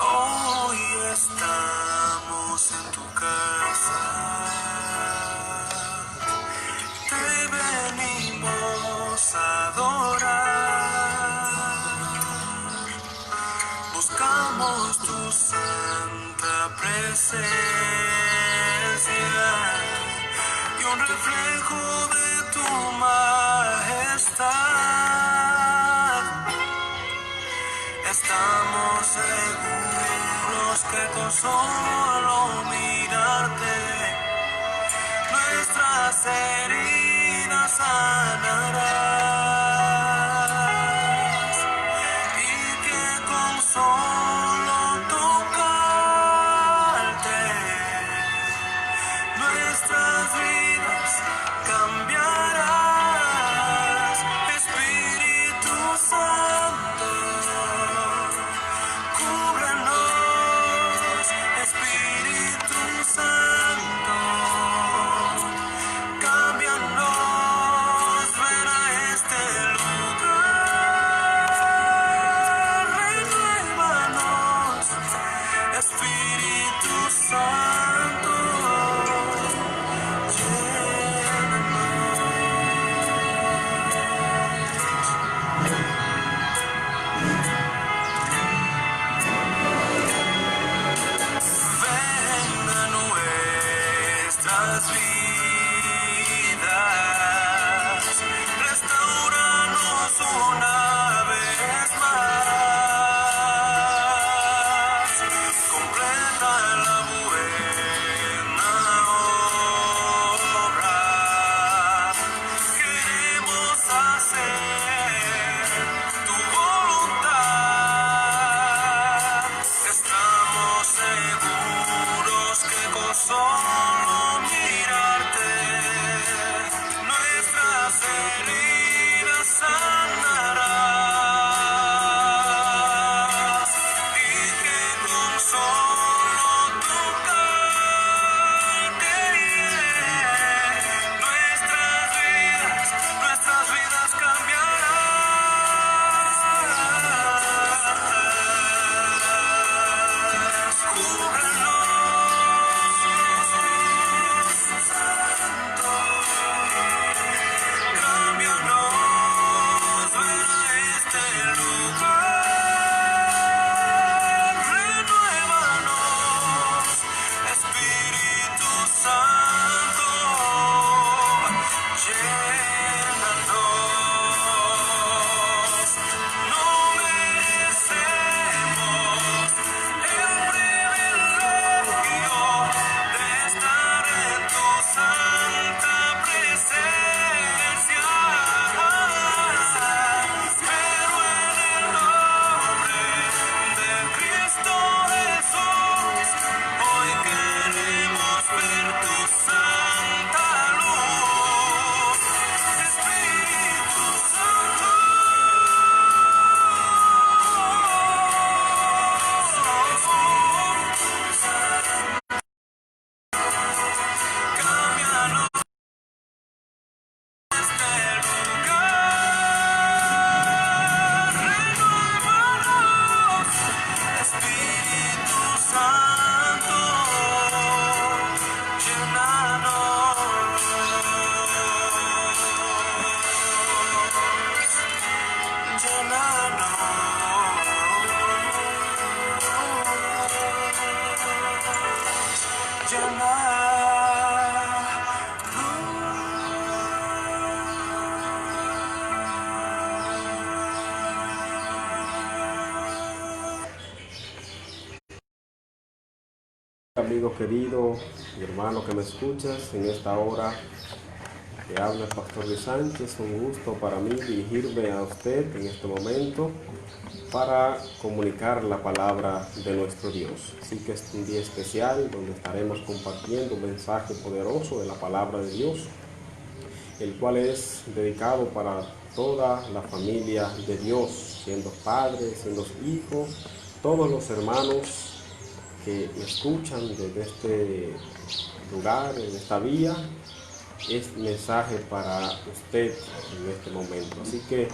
Hoy estamos en tu casa, te venimos a adorar, buscamos tu santa presencia y un reflejo de tu majestad. Estamos seguros que con solo mirarte nuestras heridas sanarás y que con solo tocarte nuestras vidas cambiarás. Espíritu Santo, cúbrenos. Espíritu Santo, cámbianos. Ven a este lugar, renuévanos. Espíritu Santo, ven a nuestras vidas, restauranos una vez más, completa la buena obra, queremos hacer tu voluntad. Estamos seguros que con solo mirarte nuestras heridas sanarás y que con solo tocarte nuestras vidas cambiarás. Cúbrenos, Santo, cámbianos. Ven a este lugar, renuévanos. Espíritu Santo, llénanos. No merecemos el privilegio de estar en tu santa presencia, pero en el nombre de Cristo Jesús, hoy queremos ver tu santa luz. Espíritu Santo, cámbianos este lugar, renuévanos. Espíritu Santo, Amigo querido y hermano que me escuchas en esta hora, te habla el pastor Luis Sánchez. Un gusto para mí dirigirme a usted en este momento para comunicar la palabra de nuestro Dios. Así que es un día especial donde estaremos compartiendo un mensaje poderoso de la palabra de Dios, el cual es dedicado para toda la familia de Dios, siendo padres, siendo hijos, todos los hermanos que escuchan desde este lugar, en esta vía. Es mensaje para usted en este momento. Así que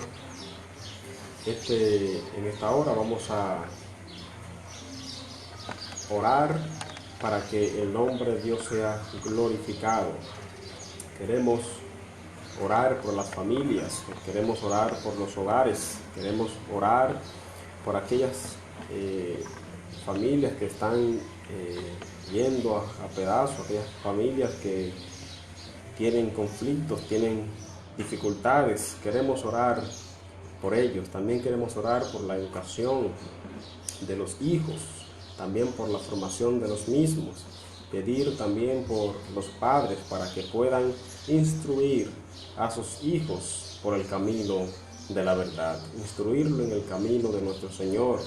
en esta hora vamos a orar para que el nombre de Dios sea glorificado. Queremos orar por las familias, queremos orar por los hogares, queremos orar por aquellas familias que están yendo a pedazos, aquellas familias que tienen conflictos, tienen dificultades. Queremos orar por ellos. También queremos orar por la educación de los hijos, también por la formación de los mismos. Pedir también por los padres para que puedan instruir a sus hijos por el camino de la verdad, instruirlo en el camino de nuestro Señor,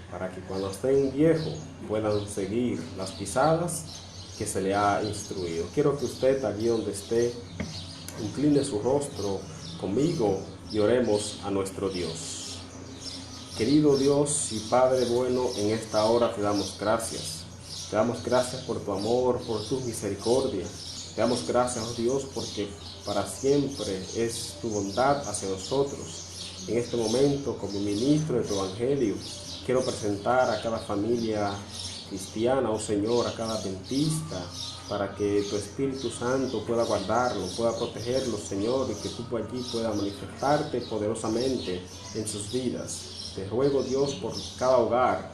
para que cuando estén viejos puedan seguir las pisadas que se le ha instruido. Quiero que usted, allí donde esté, incline su rostro conmigo y oremos a nuestro Dios. Querido Dios y Padre bueno, en esta hora te damos gracias. Te damos gracias por tu amor, por tu misericordia. Te damos gracias, oh Dios, porque para siempre es tu bondad hacia nosotros. En este momento, como ministro de tu Evangelio, quiero presentar a cada familia cristiana, oh Señor, a cada adventista, para que tu Espíritu Santo pueda guardarlo, pueda protegerlo, Señor, y que tú allí puedas manifestarte poderosamente en sus vidas. Te ruego, Dios, por cada hogar,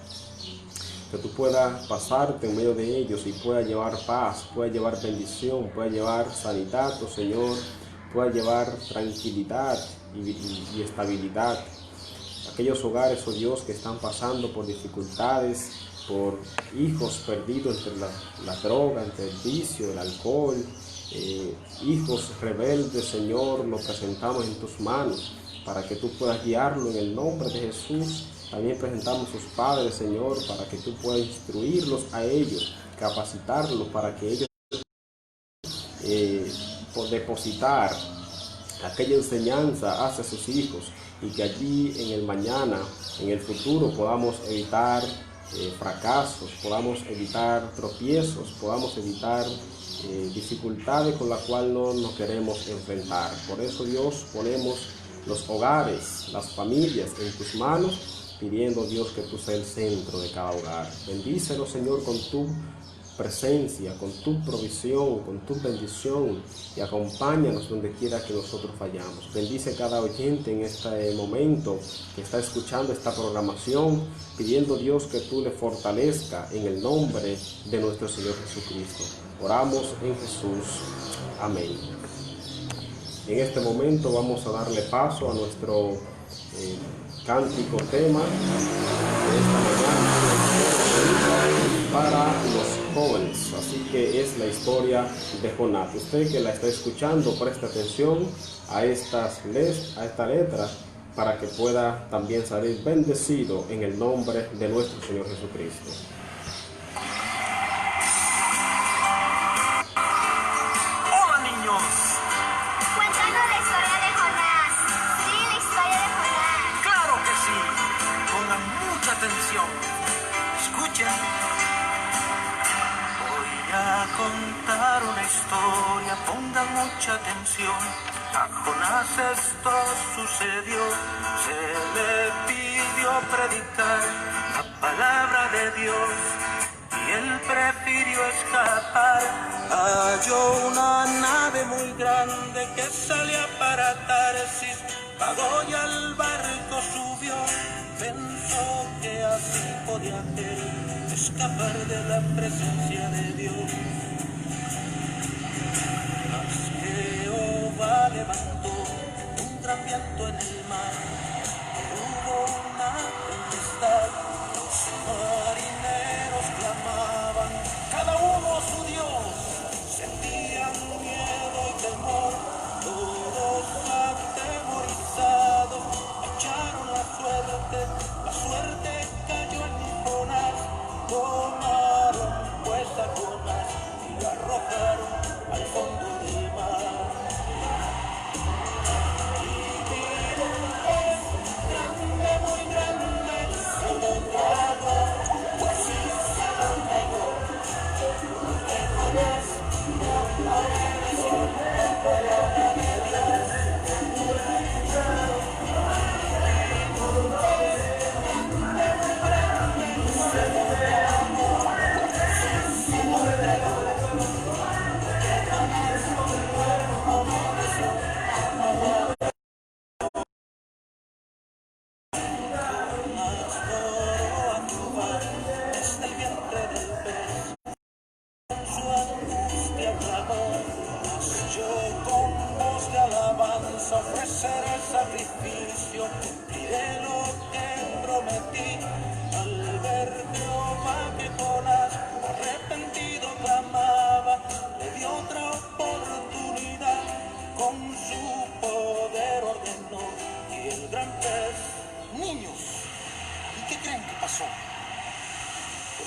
que tú puedas pasarte en medio de ellos y puedas llevar paz, puedas llevar bendición, puedas llevar sanidad, oh Señor, puedas llevar tranquilidad y estabilidad. Aquellos hogares, oh Dios, que están pasando por dificultades, por hijos perdidos entre la droga, entre el vicio, el alcohol, hijos rebeldes, Señor, los presentamos en tus manos para que tú puedas guiarlo en el nombre de Jesús. También presentamos a sus padres, Señor, para que tú puedas instruirlos a ellos, capacitarlos para que ellos depositar aquella enseñanza hacia sus hijos y que allí en el mañana, en el futuro, podamos evitar fracasos, podamos evitar tropiezos, podamos evitar dificultades con las cuales no nos queremos enfrentar. Por eso, Dios, ponemos los hogares, las familias en tus manos, pidiendo, Dios, que tú seas el centro de cada hogar. Bendícelo, Señor, con tu presencia, con tu provisión, con tu bendición, y acompáñanos donde quiera que nosotros fallamos. Bendice cada oyente en este momento que está escuchando esta programación, pidiendo, Dios, que tú le fortalezca en el nombre de nuestro Señor Jesucristo. Oramos en Jesús. Amén. En este momento vamos a darle paso a nuestro cántico tema de esta mañana para los jóvenes. Así que es la historia de Jonás. Usted que la está escuchando, preste atención a esta letra para que pueda también salir bendecido en el nombre de nuestro Señor Jesucristo. Hola, niños. Cuéntanos la historia de Jonás. Sí, la historia de Jonás. Claro que sí. Pongan mucha atención. Escuchen. Voy a contar una historia. Pongan mucha atención. A Jonás esto sucedió. Se le pidió predicar la palabra de Dios y él prefirió escapar. Halló una nave muy grande que salía para Tarsis. Pagó y al barco subió. Pensó que así podía él escapar de la presencia de Dios. Mas Jehová levantó un gran viento en el mar. Hubo una tempestad. Los marineros clamaban, cada uno a su Dios. Sentían miedo y temor. Todos atemorizados echaron la suerte. La suerte cayó en Jonás. Tomaron pues a Jonás y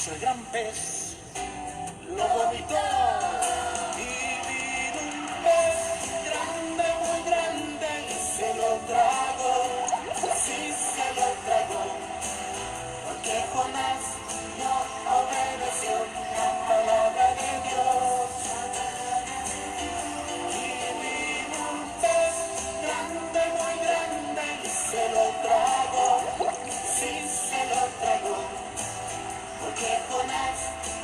Entonces el gran pez lo vomitó y vino un pez grande, muy grande, y se lo tragó. Sí, se lo tragó, porque Jonás no obedeció la palabra de Dios. Y vino un pez grande, muy grande, y se lo tragó. Sí, se lo tragó, porque Jonás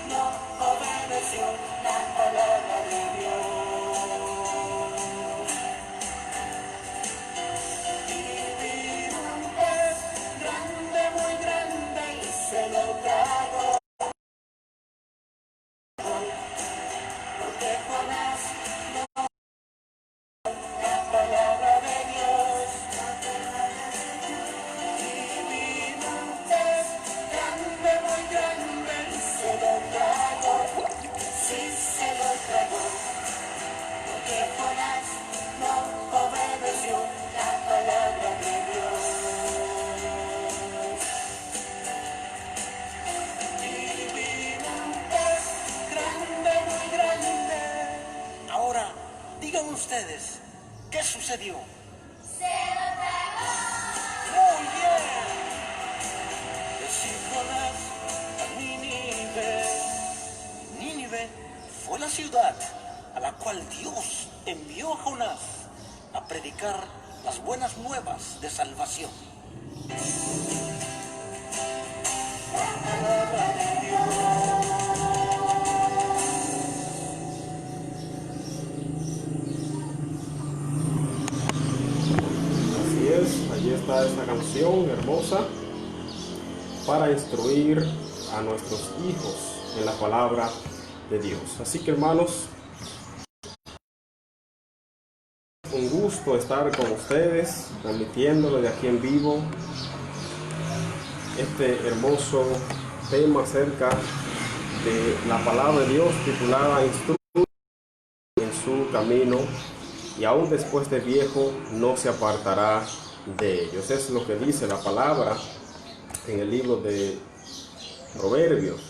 no obedeció la palabra de Dios. Y vino un pez grande, muy grande, y se lo tragó, porque Jonás no la palabra de Dios. Y vino un pez grande, muy grande, y se lo tragó. Sí, se lo tragó, porque Jonás no obedeció la palabra de Dios. Y vino un pez grande, muy grande. Ahora, digan ustedes, ¿qué sucedió? Muy bien. Decir Jonás a Nínive. Nínive fue la ciudad a la cual Dios envió a Jonás a predicar las buenas nuevas de salvación. La palabra de Dios. Así es, allí está esta canción hermosa para instruir a nuestros hijos en la palabra de Dios. Así que hermanos, un gusto estar con ustedes, transmitiéndolo de aquí en vivo este hermoso tema acerca de la palabra de Dios titulada Instruye en su camino, y aún después de viejo no se apartará de ellos. Es lo que dice la palabra en el libro de Proverbios.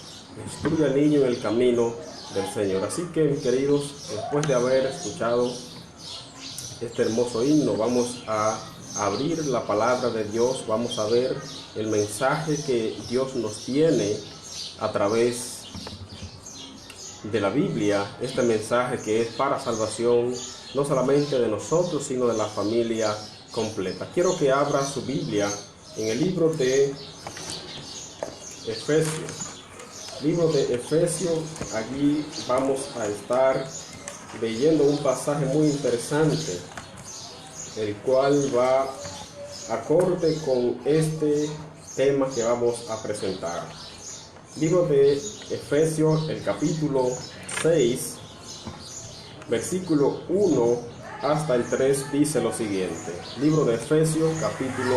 Instruye al niño en el camino del Señor. Así que, mis queridos, después de haber escuchado este hermoso himno, vamos a abrir la palabra de Dios, vamos a ver el mensaje que Dios nos tiene a través de la Biblia, este mensaje que es para salvación no solamente de nosotros, sino de la familia completa. Quiero que abra su Biblia en el libro de Efesios. Libro de Efesios, allí vamos a estar leyendo un pasaje muy interesante, el cual va acorde con este tema que vamos a presentar. Libro de Efesios, el capítulo 6, versículo 1 hasta el 3, dice lo siguiente. Libro de Efesios, capítulo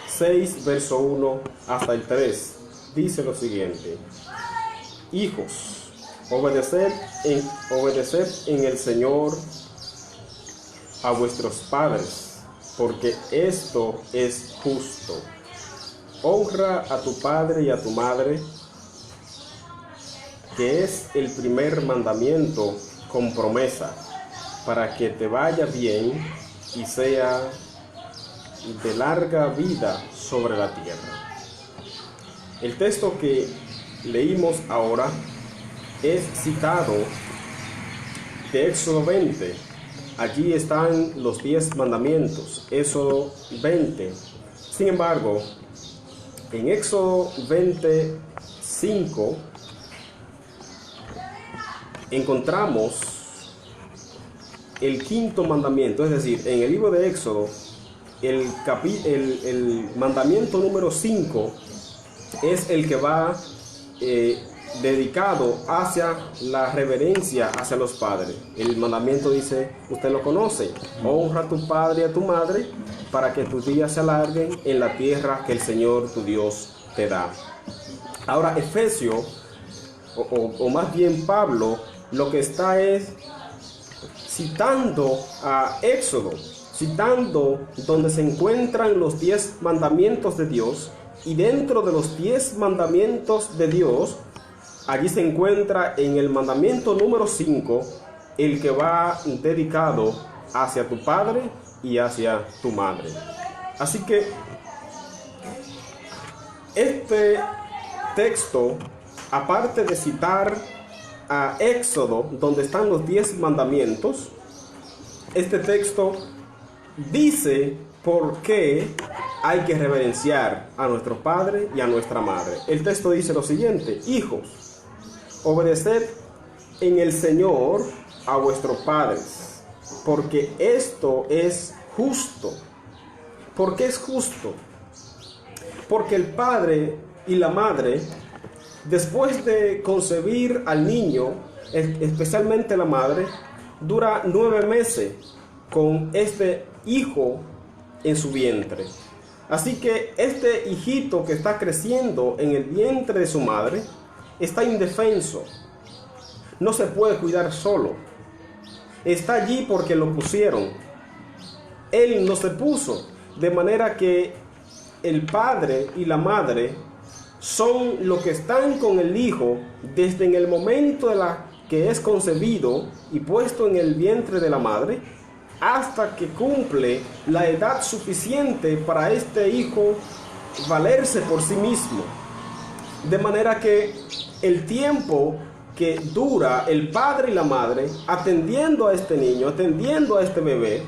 6, verso 1 hasta el 3, dice lo siguiente: hijos, obedeced en el Señor a vuestros padres, porque esto es justo. Honra a tu padre y a tu madre, que es el primer mandamiento con promesa, para que te vaya bien y sea de larga vida sobre la tierra. El texto que leímos ahora es citado de Éxodo 20. Allí están los 10 mandamientos, Éxodo 20. Sin embargo, en Éxodo 25 encontramos el quinto mandamiento, es decir, en el libro de Éxodo, el mandamiento número 5 es el que va dedicado hacia la reverencia hacia los padres. El mandamiento dice, usted lo conoce: honra a tu padre y a tu madre, para que tus días se alarguen en la tierra que el Señor tu Dios te da. Ahora Efesios, o más bien Pablo, lo que está es citando a Éxodo, citando donde se encuentran los 10 mandamientos de Dios, Y dentro de los 10 mandamientos de Dios, allí se encuentra en el mandamiento número 5, el que va dedicado hacia tu padre y hacia tu madre. Así que este texto, aparte de citar a Éxodo, donde están los 10 mandamientos, este texto dice por qué hay que reverenciar a nuestro padre y a nuestra madre. El texto dice lo siguiente: hijos, obedeced en el Señor a vuestros padres, porque esto es justo. ¿Por qué es justo? Porque el padre y la madre, después de concebir al niño, especialmente la madre, dura 9 meses con este hijo en su vientre. Así que este hijito que está creciendo en el vientre de su madre está indefenso. No se puede cuidar solo. Está allí porque lo pusieron. Él no se puso. De manera que el padre y la madre son los que están con el hijo desde en el momento de que es concebido y puesto en el vientre de la madre, hasta que cumple la edad suficiente para este hijo valerse por sí mismo. De manera que el tiempo que dura el padre y la madre atendiendo a este niño, atendiendo a este bebé,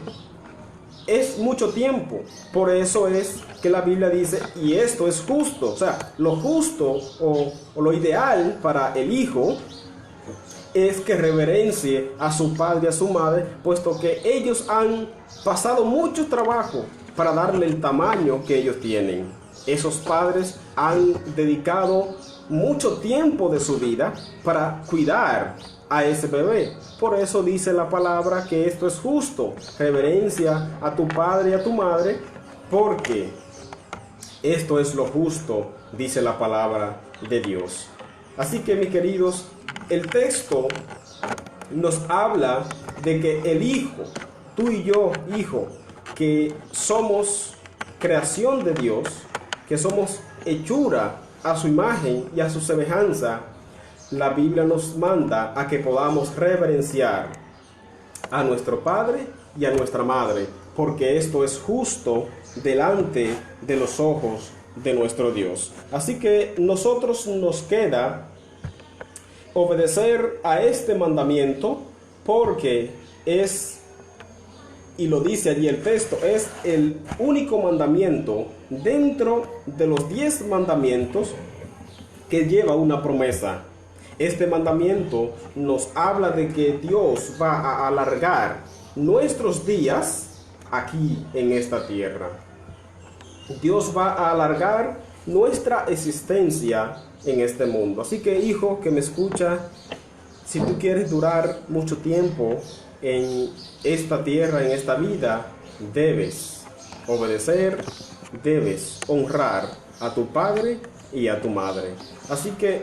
es mucho tiempo. Por eso es que la Biblia dice, y esto es justo. O sea, lo justo o lo ideal para el hijo es que reverencie a su padre y a su madre, puesto que ellos han pasado mucho trabajo para darle el tamaño que ellos tienen. Esos padres han dedicado mucho tiempo de su vida para cuidar a ese bebé. Por eso dice la palabra que esto es justo. Reverencia a tu padre y a tu madre, porque esto es lo justo, dice la palabra de Dios. Así que, mis queridos, el texto nos habla de que el hijo, tú y yo, hijo, que somos creación de Dios, que somos hechura a su imagen y a su semejanza, la Biblia nos manda a que podamos reverenciar a nuestro padre y a nuestra madre, porque esto es justo delante de los ojos de nuestro Dios. Así que nosotros nos queda obedecer a este mandamiento, porque es, y lo dice allí el texto, es el único mandamiento dentro de los 10 mandamientos que lleva una promesa. Este mandamiento nos habla de que Dios va a alargar nuestros días aquí en esta tierra. Dios va a alargar nuestra existencia en este mundo. Así que, hijo que me escucha, si tú quieres durar mucho tiempo en esta tierra, en esta vida, debes obedecer, debes honrar a tu padre y a tu madre. Así que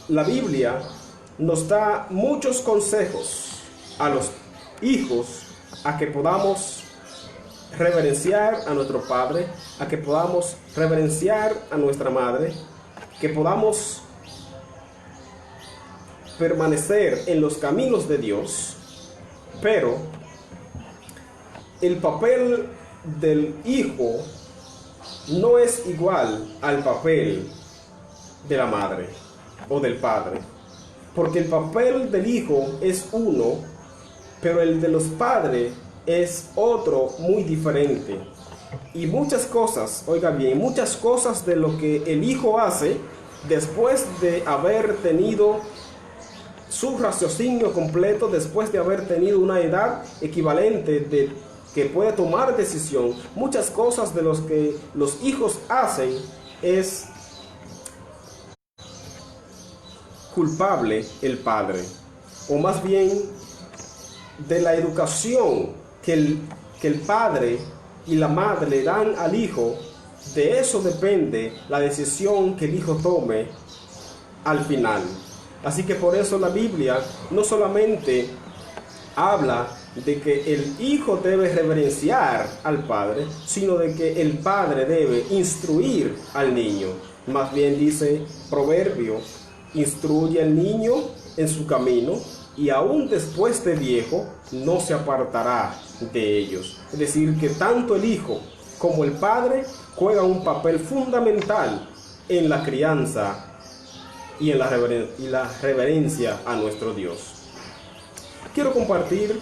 la Biblia nos da muchos consejos a los hijos a que podamos reverenciar a nuestro padre, a que podamos reverenciar a nuestra madre, que podamos permanecer en los caminos de Dios. Pero el papel del hijo no es igual al papel de la madre o del padre, porque el papel del hijo es uno, pero el de los padres es otro muy diferente. Y muchas cosas, oiga bien, muchas cosas de lo que el hijo hace después de haber tenido su raciocinio completo, después de haber tenido una edad equivalente de que puede tomar decisión, muchas cosas de los que los hijos hacen es culpable el padre, o más bien de la educación que el padre y la madre le dan al hijo. De eso depende la decisión que el hijo tome al final. Así que por eso la Biblia no solamente habla de que el hijo debe reverenciar al padre, sino de que el padre debe instruir al niño. Más bien dice Proverbio, instruye al niño en su camino y aún después de viejo no se apartará de ellos. Es decir, que tanto el hijo como el padre juegan un papel fundamental en la crianza y en la reverencia a nuestro Dios. Quiero compartir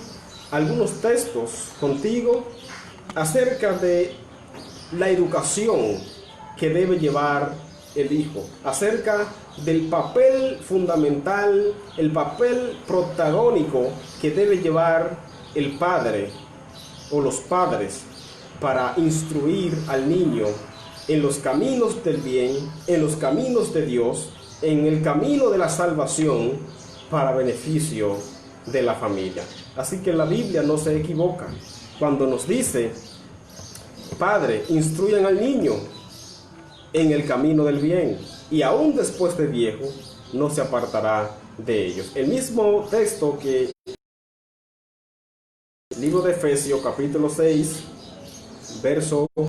algunos textos contigo acerca de la educación que debe llevar el hijo, acerca del papel fundamental, el papel protagónico que debe llevar el padre o los padres para instruir al niño en los caminos del bien, en los caminos de Dios, en el camino de la salvación para beneficio de la familia. Así que la Biblia no se equivoca cuando nos dice: Padre, instruyan al niño en el camino del bien, y aún después de viejo no se apartará de ellos. El mismo texto que el libro de Efesios capítulo 6, verso 1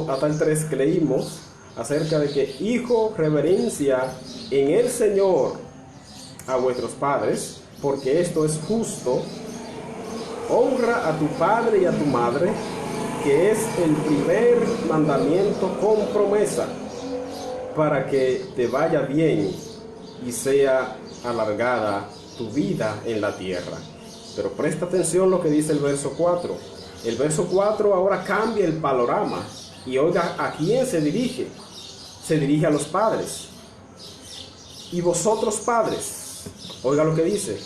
hasta el 3 que leímos, acerca de que hijo, reverencia en el Señor a vuestros padres, porque esto es justo. Honra a tu padre y a tu madre, que es el primer mandamiento con promesa, para que te vaya bien y sea alargada tu vida en la tierra. Pero presta atención lo que dice el verso 4. El verso 4 ahora cambia el panorama y oiga a quién se dirige. Se dirige a los padres. Y vosotros padres, oiga lo que dice: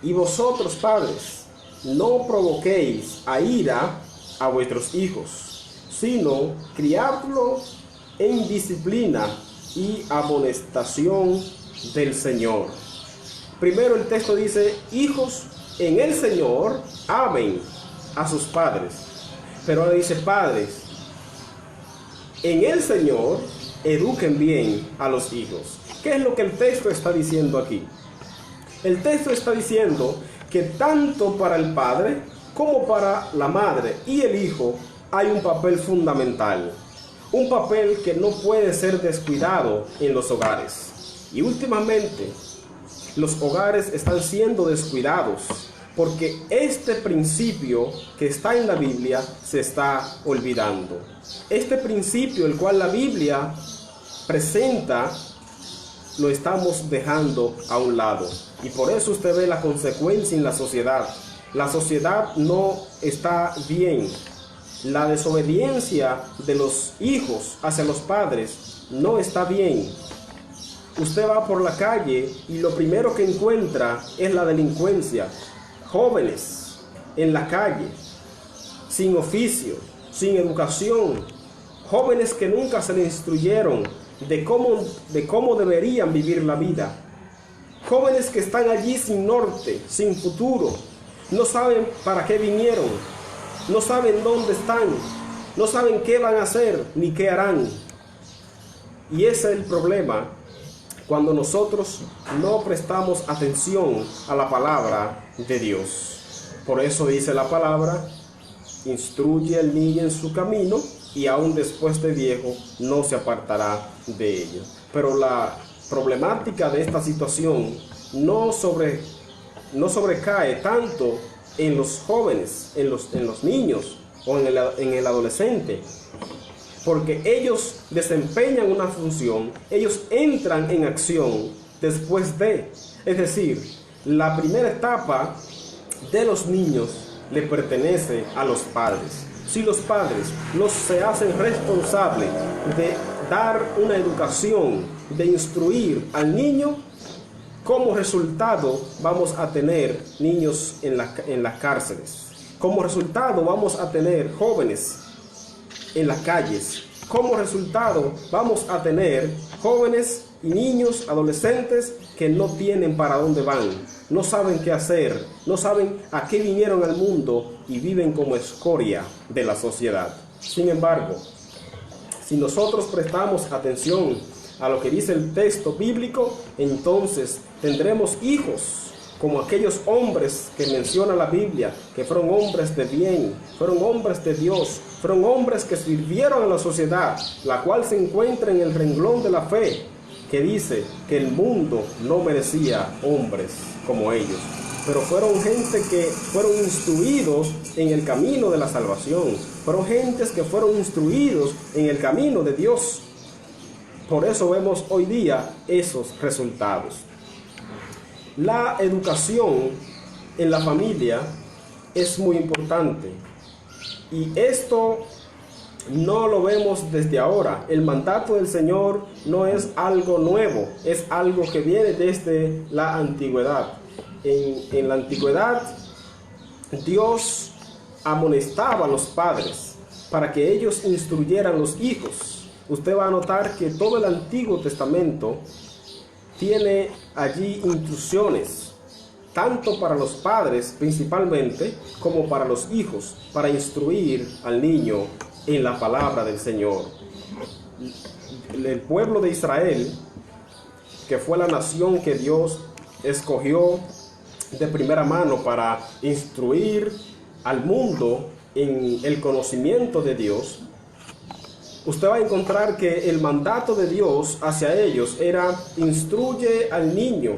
y vosotros padres, no provoquéis a ira a vuestros hijos, sino criadlo en disciplina y amonestación del Señor. Primero el texto dice: hijos en el Señor, amen a sus padres. Pero ahora dice: padres, en el Señor, eduquen bien a los hijos. ¿Qué es lo que el texto está diciendo aquí? El texto está diciendo que tanto para el padre como para la madre y el hijo hay un papel fundamental, un papel que no puede ser descuidado en los hogares. Y últimamente los hogares están siendo descuidados porque este principio que está en la Biblia se está olvidando. Este principio, el cual la Biblia presenta, lo estamos dejando a un lado. Y por eso usted ve la consecuencia en la sociedad. La sociedad no está bien. La desobediencia de los hijos hacia los padres no está bien. Usted va por la calle y lo primero que encuentra es la delincuencia. Jóvenes en la calle, sin oficio, sin educación. Jóvenes que nunca se les instruyeron de cómo deberían vivir la vida. Jóvenes que están allí sin norte, sin futuro. No saben para qué vinieron. No saben dónde están. No saben qué van a hacer ni qué harán. Y ese es el problema cuando nosotros no prestamos atención a la palabra de Dios. Por eso dice la palabra: instruye al niño en su camino y aún después de viejo no se apartará de ello. Pero la problemática de esta situación no sobrecae tanto en los jóvenes, en los niños o en el adolescente, porque ellos desempeñan una función, ellos entran en acción después de, es decir, la primera etapa de los niños le pertenece a los padres. Si los padres no se hacen responsables de dar una educación, de instruir al niño, como resultado vamos a tener niños en las cárceles. Como resultado vamos a tener jóvenes en las calles. Como resultado vamos a tener jóvenes y niños, adolescentes que no tienen para dónde van, no saben qué hacer, no saben a qué vinieron al mundo y viven como escoria de la sociedad. Sin embargo, si nosotros prestamos atención a lo que dice el texto bíblico, entonces tendremos hijos como aquellos hombres que menciona la Biblia, que fueron hombres de bien, fueron hombres de Dios, fueron hombres que sirvieron a la sociedad, la cual se encuentra en el renglón de la fe, que dice que el mundo no merecía hombres como ellos, pero fueron gente que fueron instruidos en el camino de la salvación, fueron gentes que fueron instruidos en el camino de Dios. Por eso vemos hoy día esos resultados. La educación en la familia es muy importante, y esto no lo vemos desde ahora. El mandato del Señor no es algo nuevo, es algo que viene desde la antigüedad. En la antigüedad, Dios amonestaba a los padres para que ellos instruyeran a los hijos. Usted va a notar que todo el Antiguo Testamento tiene allí instrucciones, tanto para los padres principalmente, como para los hijos, para instruir al niño en la palabra del Señor. El pueblo de Israel, que fue la nación que Dios escogió de primera mano para instruir al mundo en el conocimiento de Dios, usted va a encontrar que el mandato de Dios hacia ellos era: instruye al niño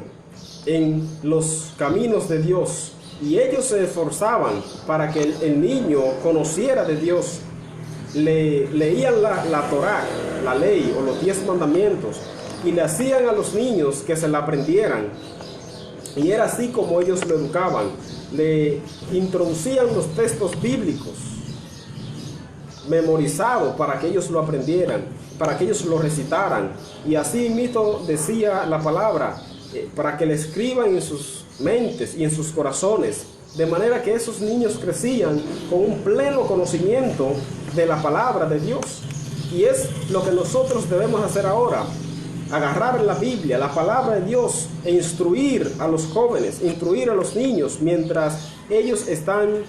en los caminos de Dios. Y ellos se esforzaban para que el niño conociera de Dios. Leían la Torá, la ley o los 10 mandamientos, y le hacían a los niños que se la aprendieran. Y era así como ellos lo educaban. Le introducían los textos bíblicos memorizados para que ellos lo aprendieran, para que ellos lo recitaran. Y así mismo decía la palabra, para que le escriban en sus mentes y en sus corazones, de manera que esos niños crecían con un pleno conocimiento de la palabra de Dios. Y es lo que nosotros debemos hacer ahora: agarrar la Biblia, la palabra de Dios, e instruir a los jóvenes, instruir a los niños mientras ellos están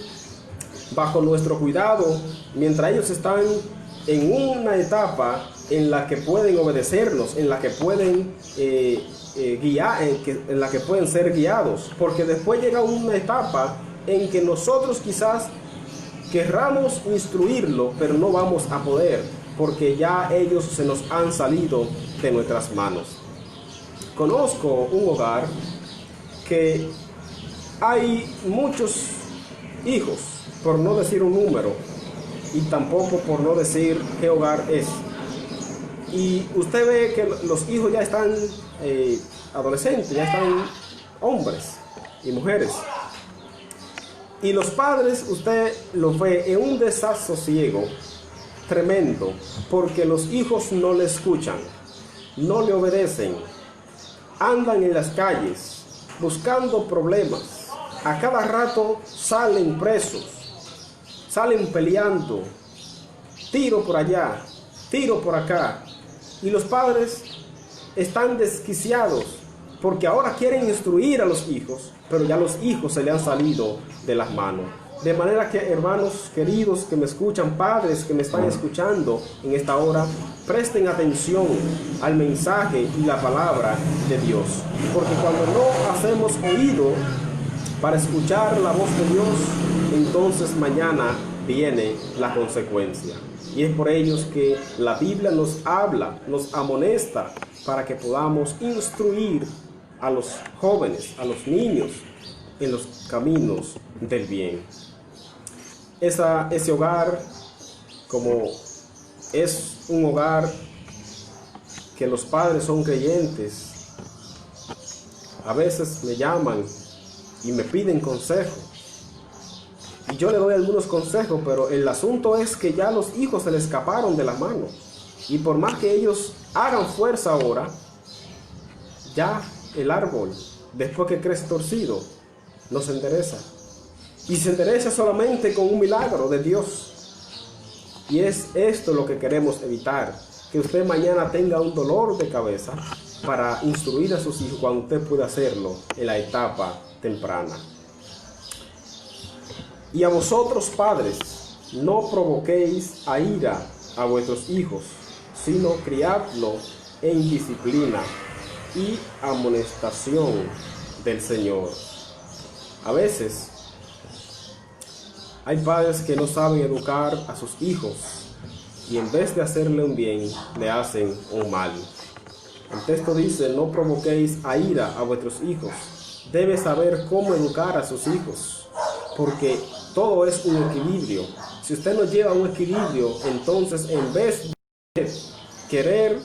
bajo nuestro cuidado, mientras ellos están en una etapa en la que pueden obedecernos, en la que pueden guiar, en la que pueden ser guiados, porque después llega una etapa en que nosotros quizás querramos instruirlo, pero no vamos a poder, porque ya ellos se nos han salido de nuestras manos. Conozco un hogar que hay muchos hijos, por no decir un número, y tampoco por no decir qué hogar es. Y usted ve que los hijos ya están adolescentes, ya están hombres y mujeres. Y los padres, usted los ve en un desasosiego tremendo, porque los hijos no le escuchan, no le obedecen, andan en las calles buscando problemas, a cada rato salen presos, salen peleando, tiro por allá, tiro por acá. Y los padres están desquiciados porque ahora quieren instruir a los hijos, pero ya los hijos se le han salido de las manos. De manera que, hermanos queridos que me escuchan, padres que me están escuchando en esta hora, presten atención al mensaje y la palabra de Dios. Porque cuando no hacemos oído para escuchar la voz de Dios, entonces mañana viene la consecuencia. Y es por ellos que la Biblia nos habla, nos amonesta, para que podamos instruir a los jóvenes, a los niños, en los caminos del bien. Ese hogar, como es un hogar que los padres son creyentes, a veces me llaman y me piden consejo. Y yo le doy algunos consejos, pero el asunto es que ya los hijos se les escaparon de las manos. Y por más que ellos hagan fuerza ahora, ya el árbol, después que crece torcido, no se endereza. Y se endereza solamente con un milagro de Dios. Y es esto lo que queremos evitar, que usted mañana tenga un dolor de cabeza para instruir a sus hijos cuando usted pueda hacerlo en la etapa temprana. Y a vosotros, padres, no provoquéis a ira a vuestros hijos, sino criadlo en disciplina y amonestación del Señor. A veces hay padres que no saben educar a sus hijos y en vez de hacerle un bien, le hacen un mal. El texto dice: no provoquéis a ira a vuestros hijos. Debe saber cómo educar a sus hijos, porque todo es un equilibrio. Si usted no lleva un equilibrio, entonces en vez de querer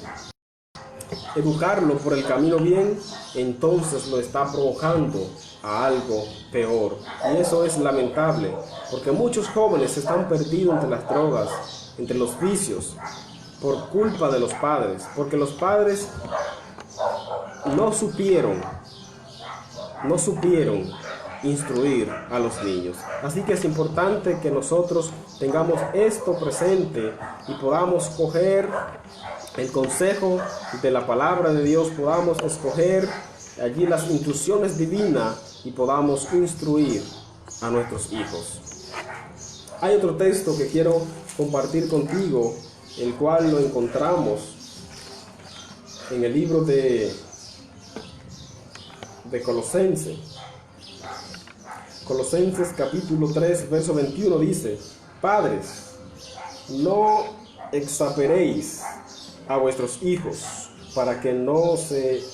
educarlo por el camino bien, entonces lo está provocando a algo peor. Y eso es lamentable, porque muchos jóvenes están perdidos entre las drogas, entre los vicios, por culpa de los padres, porque los padres no supieron instruir a los niños. Así que es importante que nosotros tengamos esto presente y podamos coger el consejo de la palabra de Dios, podamos escoger allí las instrucciones divinas y podamos instruir a nuestros hijos. Hay otro texto que quiero compartir contigo, el cual lo encontramos en el libro de Colosenses. Colosenses capítulo 3, verso 21 dice: Padres, no exasperéis a vuestros hijos para que no se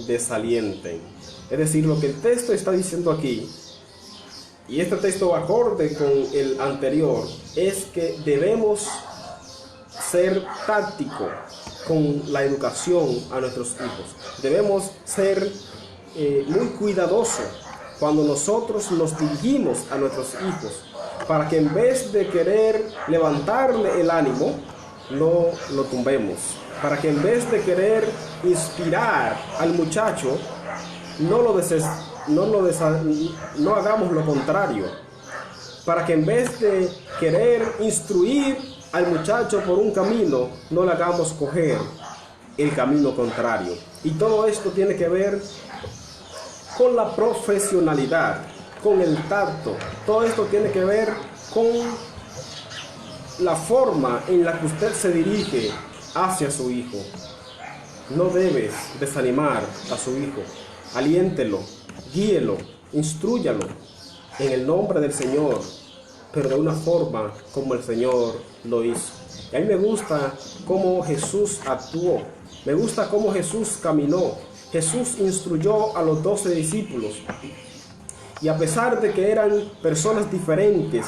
desalienten. Es decir, lo que el texto está diciendo aquí, y este texto acorde con el anterior, es que debemos ser tácticos con la educación a nuestros hijos. Debemos ser muy cuidadosos cuando nosotros nos dirigimos a nuestros hijos, para que en vez de querer levantarle el ánimo, no lo tumbemos, para que en vez de querer inspirar al muchacho, no hagamos lo contrario, para que en vez de querer instruir al muchacho por un camino, no le hagamos coger el camino contrario. Y todo esto tiene que ver con la profesionalidad, con el tacto. Todo esto tiene que ver con la forma en la que usted se dirige hacia su hijo. No debes desanimar a su hijo. Aliéntelo, guíelo, instrúyalo en el nombre del Señor, pero de una forma como el Señor lo hizo. Y a mí me gusta cómo Jesús actuó, me gusta cómo Jesús caminó. Jesús instruyó a los 12 discípulos, y a pesar de que eran personas diferentes,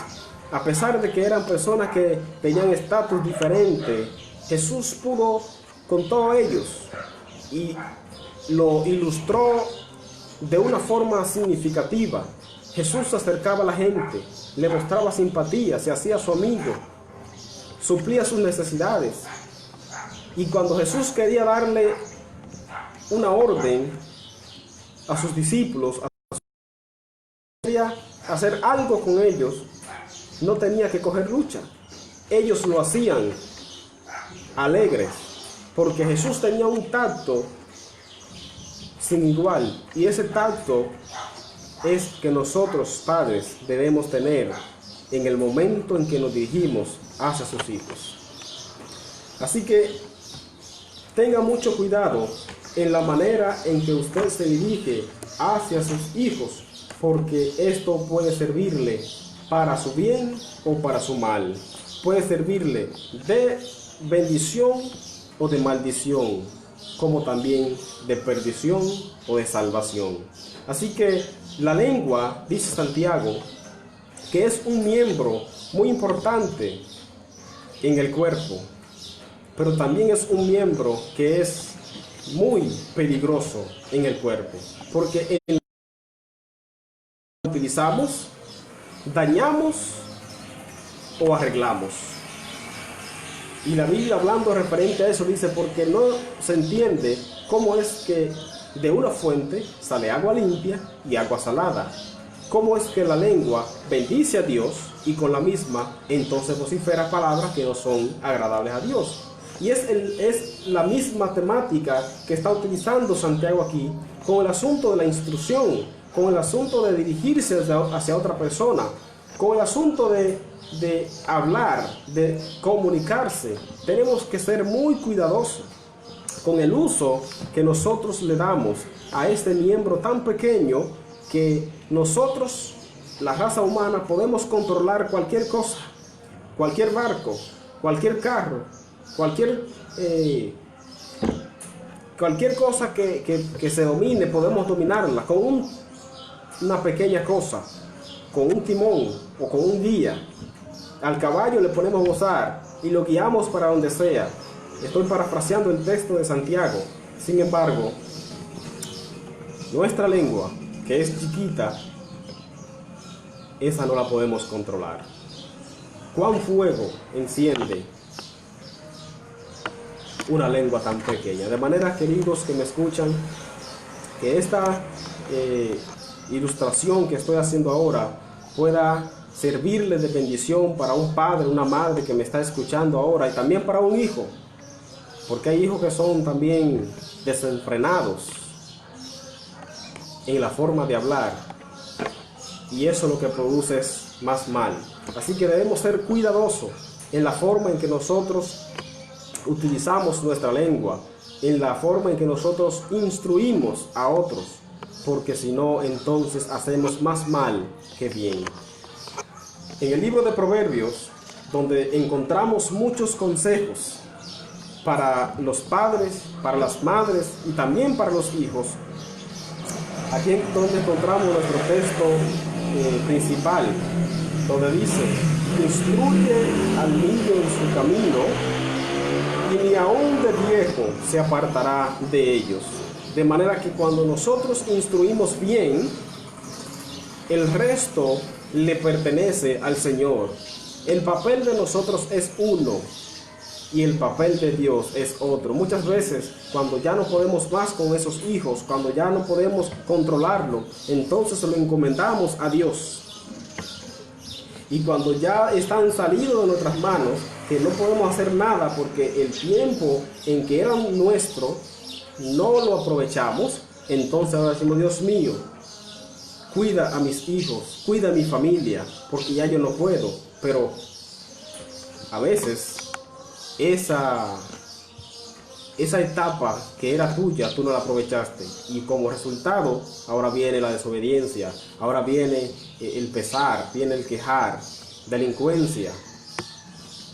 a pesar de que eran personas que tenían estatus diferente, Jesús pudo con todos ellos y lo ilustró de una forma significativa. Jesús se acercaba a la gente, le mostraba simpatía, se hacía su amigo, suplía sus necesidades. Y cuando Jesús quería darle una orden a sus discípulos, quería hacer algo con ellos, no tenía que coger lucha. Ellos lo hacían alegres, porque Jesús tenía un tacto sin igual, y ese tacto es que nosotros padres debemos tener en el momento en que nos dirigimos hacia sus hijos. Así que tenga mucho cuidado en la manera en que usted se dirige hacia sus hijos, porque esto puede servirle para su bien o para su mal. Puede servirle de bendición o de maldición, como también de perdición o de salvación. Así que la lengua, dice Santiago, que es un miembro muy importante en el cuerpo, pero también es un miembro que es muy peligroso en el cuerpo, porque en utilizamos, dañamos o arreglamos. Y la Biblia, hablando referente a eso, dice: porque no se entiende cómo es que de una fuente sale agua limpia y agua salada. Cómo es que la lengua bendice a Dios y con la misma entonces vocifera palabras que no son agradables a Dios. Y es la misma temática que está utilizando Santiago aquí con el asunto de la instrucción, con el asunto de dirigirse hacia otra persona, con el asunto de hablar, de comunicarse. Tenemos que ser muy cuidadosos con el uso que nosotros le damos a este miembro tan pequeño que nosotros, la raza humana, podemos controlar cualquier cosa, cualquier barco, cualquier carro, cualquier cosa que se domine, podemos dominarla con una pequeña cosa, con un timón o con un guía. Al caballo le ponemos gozar y lo guiamos para donde sea. Estoy parafraseando el texto de Santiago. Sin embargo, nuestra lengua, que es chiquita, esa no la podemos controlar. ¿Cuán fuego enciende una lengua tan pequeña? De manera, queridos que me escuchan, que esta ilustración que estoy haciendo ahora pueda servirle de bendición para un padre, una madre que me está escuchando ahora, y también para un hijo, porque hay hijos que son también desenfrenados en la forma de hablar, y eso lo que produce es más mal. Así que debemos ser cuidadosos en la forma en que nosotros utilizamos nuestra lengua, en la forma en que nosotros instruimos a otros, porque si no, entonces hacemos más mal que bien. En el libro de Proverbios, donde encontramos muchos consejos para los padres, para las madres y también para los hijos, aquí es donde encontramos nuestro texto principal, donde dice: instruye al niño en su camino, y ni aun de viejo se apartará de ellos. De manera que cuando nosotros instruimos bien, el resto le pertenece al Señor. El papel de nosotros es uno y el papel de Dios es otro. Muchas veces, cuando ya no podemos más con esos hijos, cuando ya no podemos controlarlo, entonces se lo encomendamos a Dios. Y cuando ya están salidos de nuestras manos, que no podemos hacer nada porque el tiempo en que eran nuestro no lo aprovechamos, entonces ahora decimos: Dios mío, cuida a mis hijos, cuida a mi familia, porque ya yo no puedo. Pero a veces esa etapa que era tuya, tú no la aprovechaste, y como resultado ahora viene la desobediencia, ahora viene el pesar, viene el quejar, delincuencia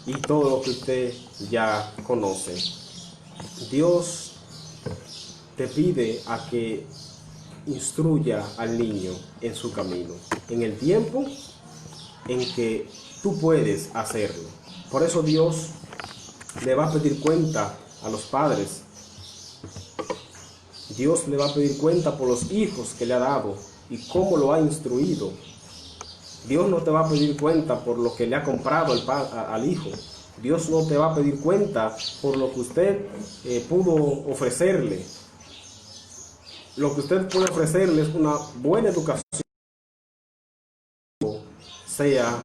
y todo lo que usted ya conoce. Dios te pide a que instruya al niño en su camino, en el tiempo en que tú puedes hacerlo. Por eso Dios le va a pedir cuenta a los padres. Dios le va a pedir cuenta por los hijos que le ha dado y cómo lo ha instruido. Dios no te va a pedir cuenta por lo que le ha comprado al hijo. Dios no te va a pedir cuenta por lo que usted pudo ofrecerle. Lo que usted puede ofrecerle es una buena educación, sea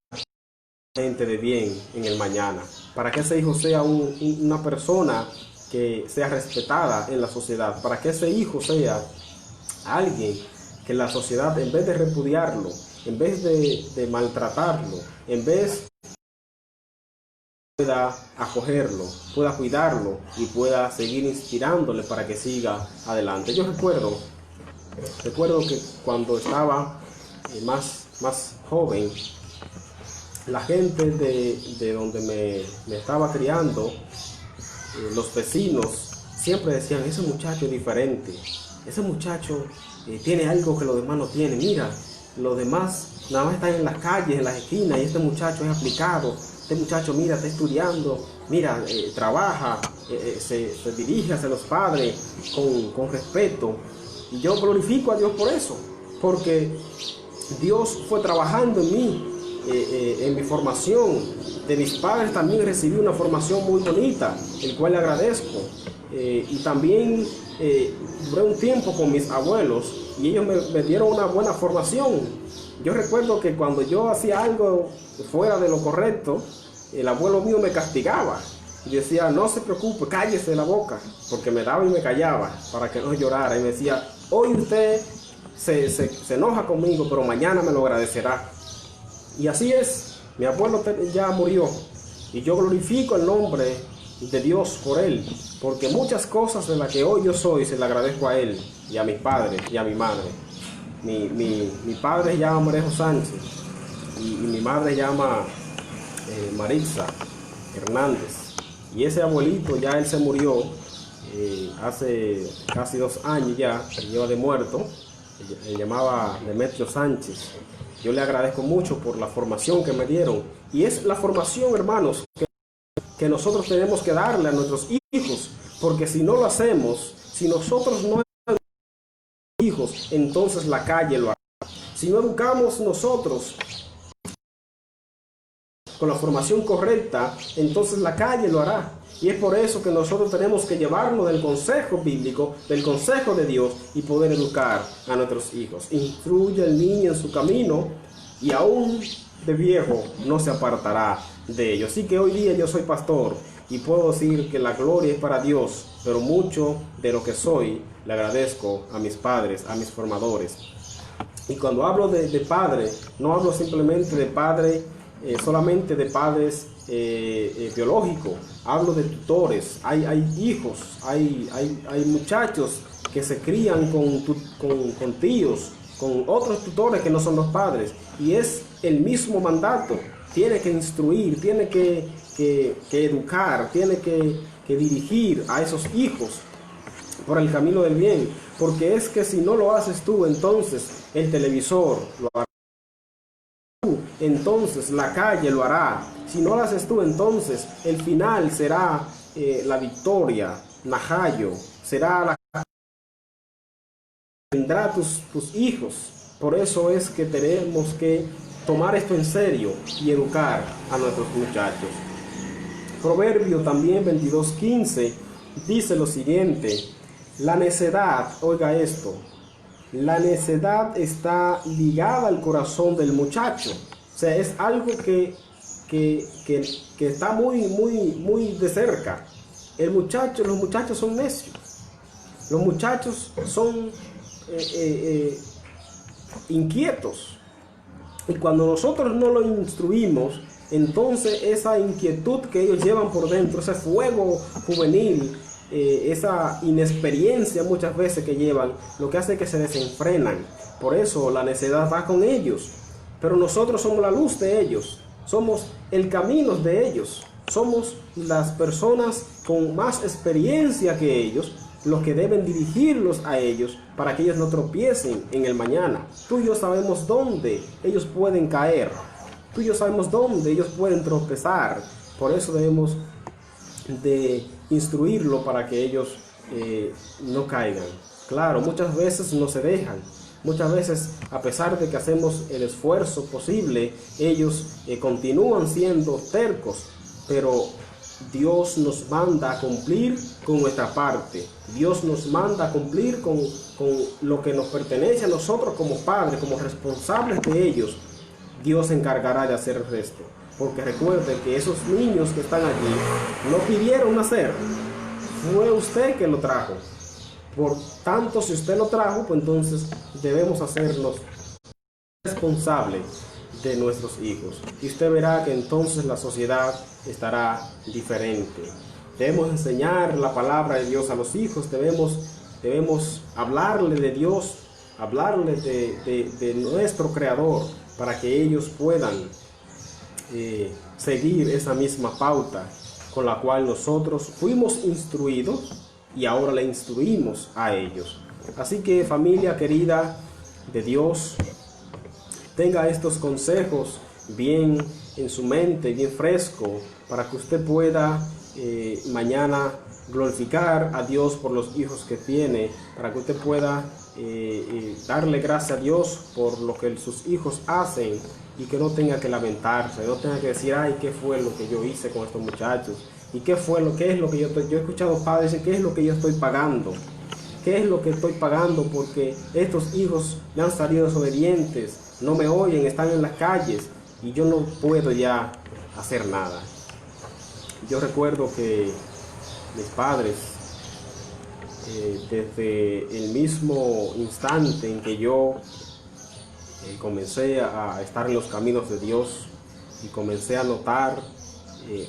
gente de bien en el mañana, para que ese hijo sea una persona que sea respetada en la sociedad, para que ese hijo sea alguien que la sociedad, en vez de repudiarlo, en vez de maltratarlo, en vez pueda acogerlo, pueda cuidarlo y pueda seguir inspirándole para que siga adelante. Yo recuerdo que cuando estaba más joven, la gente de donde me estaba criando, los vecinos siempre decían: ese muchacho es diferente, ese muchacho tiene algo que los demás no tienen. Mira, los demás nada más están en las calles, en las esquinas, y este muchacho es aplicado. Este muchacho, mira, está estudiando, mira, trabaja, se dirige hacia los padres con respeto. Y yo glorifico a Dios por eso, porque Dios fue trabajando en mí, en mi formación. De mis padres también recibí una formación muy bonita, el cual le agradezco. Y también duré un tiempo con mis abuelos y ellos me dieron una buena formación. Yo recuerdo que cuando yo hacía algo fuera de lo correcto, el abuelo mío me castigaba y decía: no se preocupe, cállese la boca, porque me daba y me callaba para que no llorara, y me decía: hoy usted se enoja conmigo, pero mañana me lo agradecerá. Y así es, mi abuelo ya murió y yo glorifico el nombre de Dios por él, porque muchas cosas de las que hoy yo soy se le agradezco a él y a mis padres y a mi madre. Mi padre se llama Marejo Sánchez y mi madre se llama Maritza Hernández. Y ese abuelito ya él se murió hace casi 2 años ya, lleva de muerto. Se llamaba Demetrio Sánchez. Yo le agradezco mucho por la formación que me dieron. Y es la formación, hermanos, que nosotros tenemos que darle a nuestros hijos. Porque si no lo hacemos, si nosotros no educamos a nuestros hijos, entonces la calle lo hará. Si no educamos nosotros con la formación correcta, entonces la calle lo hará. Y es por eso que nosotros tenemos que llevarnos del consejo bíblico, del consejo de Dios y poder educar a nuestros hijos. Instruye al niño en su camino y aún de viejo no se apartará de ello. Así que hoy día yo soy pastor y puedo decir que la gloria es para Dios, pero mucho de lo que soy le agradezco a mis padres, a mis formadores. Y cuando hablo de padre, no hablo simplemente de padre, solamente de padres biológicos, hablo de tutores. Hay hijos, hay muchachos que se crían con tíos, con otros tutores que no son los padres, y es el mismo mandato. Tiene que instruir, tiene que educar, tiene que dirigir a esos hijos por el camino del bien, porque es que si no lo haces tú, entonces el televisor lo hará. Entonces la calle lo hará. Si no lo haces tú, entonces el final será la victoria, Najayo, será la tendrá tus hijos. Por eso es que tenemos que tomar esto en serio y educar a nuestros muchachos. Proverbio también 22:15 dice lo siguiente: la necedad, oiga esto, la necedad está ligada al corazón del muchacho. O sea, es algo que está muy de cerca. Los muchachos son necios. Los muchachos son inquietos. Y cuando nosotros no lo instruimos, entonces esa inquietud que ellos llevan por dentro, ese fuego juvenil, esa inexperiencia muchas veces que llevan, lo que hace es que se desenfrenan. Por eso la necedad va con ellos. Pero nosotros somos la luz de ellos, somos el camino de ellos, somos las personas con más experiencia que ellos, los que deben dirigirlos a ellos para que ellos no tropiecen en el mañana. Tú y yo sabemos dónde ellos pueden caer, tú y yo sabemos dónde ellos pueden tropezar. Por eso debemos de instruirlo para que ellos no caigan. Claro, muchas veces no se dejan. Muchas veces, a pesar de que hacemos el esfuerzo posible, ellos continúan siendo tercos, pero Dios nos manda a cumplir con nuestra parte. Dios nos manda a cumplir con lo que nos pertenece a nosotros como padres, como responsables de ellos. Dios se encargará de hacer el resto. Porque recuerde que esos niños que están allí no pidieron nacer, fue usted que lo trajo. Por tanto, si usted lo trajo, pues entonces debemos hacernos responsables de nuestros hijos. Y usted verá que entonces la sociedad estará diferente. Debemos enseñar la palabra de Dios a los hijos, debemos hablarle de Dios, hablarle de nuestro Creador, para que ellos puedan seguir esa misma pauta con la cual nosotros fuimos instruidos y ahora le instruimos a ellos. Así que, familia querida de Dios, tenga estos consejos bien en su mente, bien fresco, para que usted pueda mañana glorificar a Dios por los hijos que tiene, para que usted pueda darle gracias a Dios por lo que sus hijos hacen y que no tenga que lamentarse, no tenga que decir, ay, ¿qué fue lo que yo hice con estos muchachos? ¿Y qué es lo que yo he escuchado padres decir, qué es lo que yo estoy pagando? ¿Qué es lo que estoy pagando? Porque estos hijos me han salido desobedientes, no me oyen, están en las calles y yo no puedo ya hacer nada. Yo recuerdo que mis padres, desde el mismo instante en que yo comencé a estar en los caminos de Dios y comencé a notar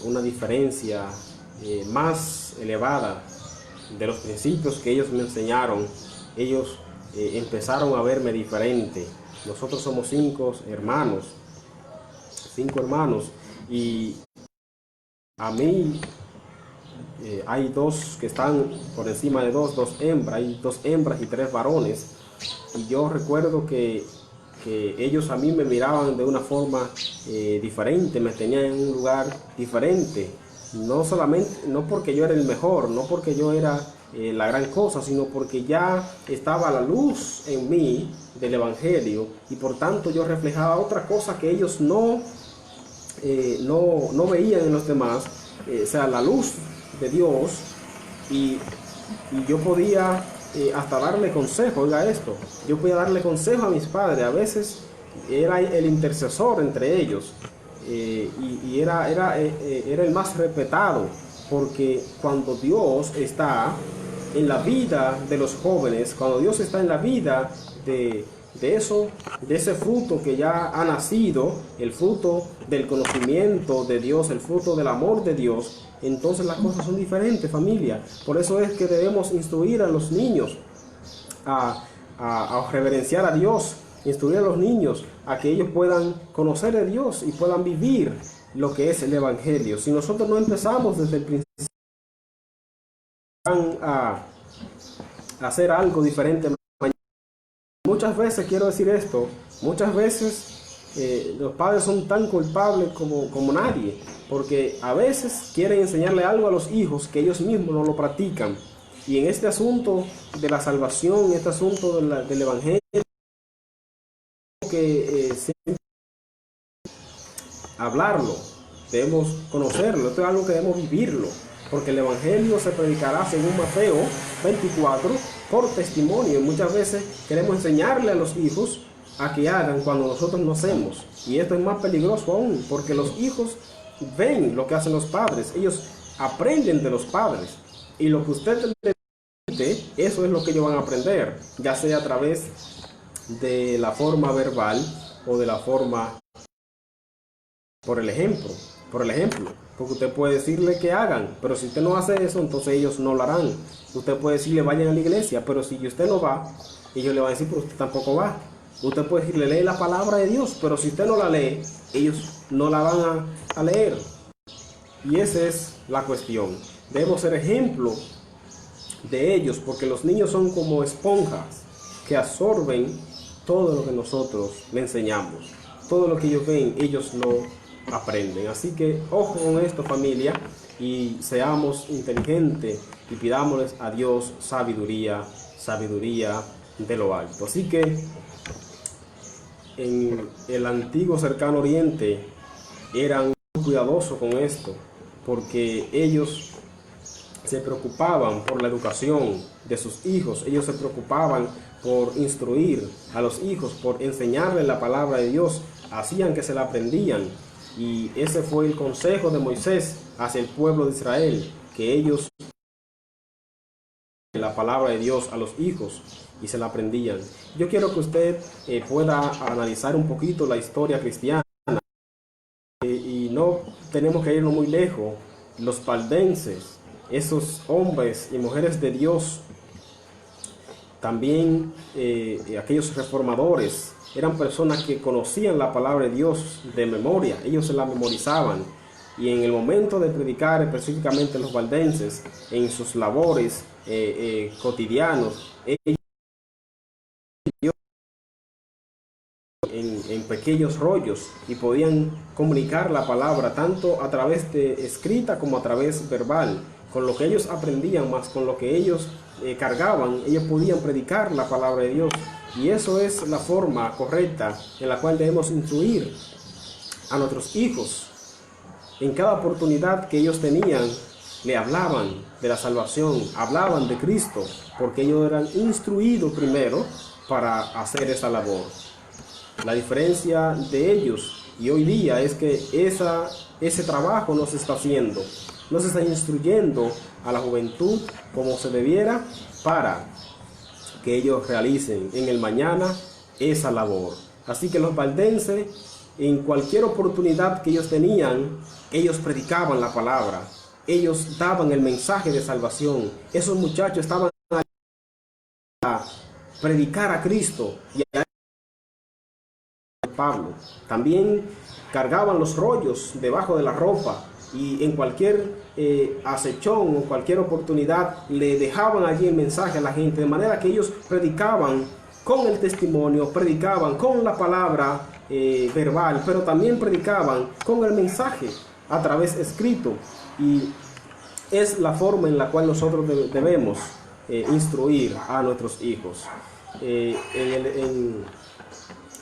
una diferencia más elevada de los principios que ellos me enseñaron, ellos empezaron a verme diferente. Nosotros somos cinco hermanos, y a mí hay dos que están por encima de dos hembras, hay 2 hembras y 3 varones, y yo recuerdo que ellos a mí me miraban de una forma diferente, me tenían en un lugar diferente, no solamente, no porque yo era el mejor, no porque yo era la gran cosa, sino porque ya estaba la luz en mí del Evangelio, y por tanto yo reflejaba otra cosa que ellos no veían en los demás, o sea, la luz de Dios, y yo podía hasta darle consejo. Oiga esto, yo podía darle consejo a mis padres, a veces era el intercesor entre ellos, y era el más respetado, porque cuando Dios está en la vida de los jóvenes, cuando Dios está en la vida de ese fruto que ya ha nacido, el fruto del conocimiento de Dios, el fruto del amor de Dios, entonces las cosas son diferentes, familia. Por eso es que debemos instruir a los niños a reverenciar a Dios, instruir a los niños a que ellos puedan conocer a Dios y puedan vivir lo que es el Evangelio. Si nosotros no empezamos desde el principio a hacer algo diferente, muchas veces, quiero decir esto, muchas veces los padres son tan culpables como nadie, porque a veces quieren enseñarle algo a los hijos que ellos mismos no lo practican. Y en este asunto de la salvación, en este asunto del Evangelio, que hablarlo, debemos conocerlo, esto es algo que debemos vivirlo, porque el Evangelio se predicará según Mateo 24 por testimonio. Y muchas veces queremos enseñarle a los hijos a que hagan cuando nosotros no hacemos, y esto es más peligroso aún, porque los hijos ven lo que hacen los padres, ellos aprenden de los padres, y lo que usted le dice, eso es lo que ellos van a aprender, ya sea a través de la forma verbal o de la forma por el ejemplo, porque usted puede decirle que hagan, pero si usted no hace eso, entonces ellos no lo harán. Usted puede decirle vayan a la iglesia, pero si usted no va, ellos le van a decir, pero usted tampoco va. Usted puede decirle lee la palabra de Dios, pero si usted no la lee, ellos no la van a leer. Y esa es la cuestión. Debemos ser ejemplo de ellos, porque los niños son como esponjas que absorben todo lo que nosotros le enseñamos. Todo lo que ellos ven, ellos lo aprenden. Así que ojo con esto, familia, y seamos inteligentes y pidámosles a Dios sabiduría de lo alto. Así que en el antiguo cercano oriente eran muy cuidadosos con esto, porque ellos se preocupaban por la educación de sus hijos, ellos se preocupaban por instruir a los hijos, por enseñarles la palabra de Dios, hacían que se la aprendían. Y ese fue el consejo de Moisés hacia el pueblo de Israel, que ellos la palabra de Dios a los hijos y se la aprendían. Yo quiero que usted pueda analizar un poquito la historia cristiana, y no tenemos que irnos muy lejos. Los valdenses, esos hombres y mujeres de Dios, también aquellos reformadores, eran personas que conocían la palabra de Dios de memoria, ellos se la memorizaban, y en el momento de predicar, específicamente los valdenses, en sus labores cotidianos, ellos en pequeños rollos, y podían comunicar la palabra tanto a través de escrita como a través verbal. Con lo que ellos aprendían más con lo que ellos cargaban, ellos podían predicar la palabra de Dios. Y eso es la forma correcta en la cual debemos instruir a nuestros hijos. En cada oportunidad que ellos tenían, le hablaban de la salvación, hablaban de Cristo, porque ellos eran instruidos primero para hacer esa labor. La diferencia de ellos y hoy día es que ese trabajo no se está haciendo, no se está instruyendo a la juventud como se debiera para que ellos realicen en el mañana esa labor. Así que los valdenses, en cualquier oportunidad que ellos tenían, ellos predicaban la palabra, ellos daban el mensaje de salvación. Esos muchachos estaban predicar a Cristo. Y a Pablo también cargaban los rollos debajo de la ropa, y en cualquier acechón o cualquier oportunidad le dejaban allí el mensaje a la gente, de manera que ellos predicaban con el testimonio, predicaban con la palabra verbal, pero también predicaban con el mensaje a través escrito. Y es la forma en la cual nosotros debemos instruir a nuestros hijos. En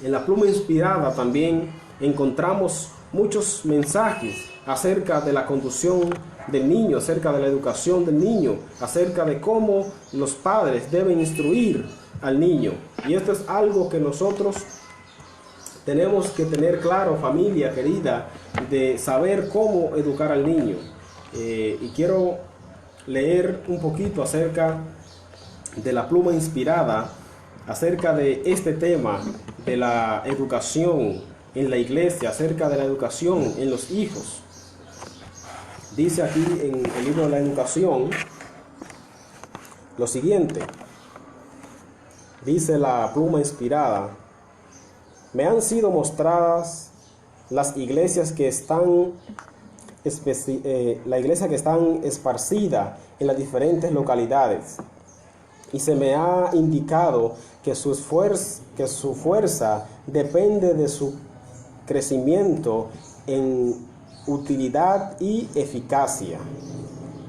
la pluma inspirada también encontramos muchos mensajes acerca de la conducción del niño, acerca de la educación del niño, acerca de cómo los padres deben instruir al niño. Y esto es algo que nosotros tenemos que tener claro, familia querida, de saber cómo educar al niño. Y quiero leer un poquito acerca de la pluma inspirada, acerca de este tema de la educación en la iglesia, acerca de la educación en los hijos. Dice aquí en el libro de la educación lo siguiente. Dice la pluma inspirada: me han sido mostradas las iglesias que están esparcidas en las diferentes localidades, y se me ha indicado que su fuerza depende de su crecimiento en utilidad y eficacia.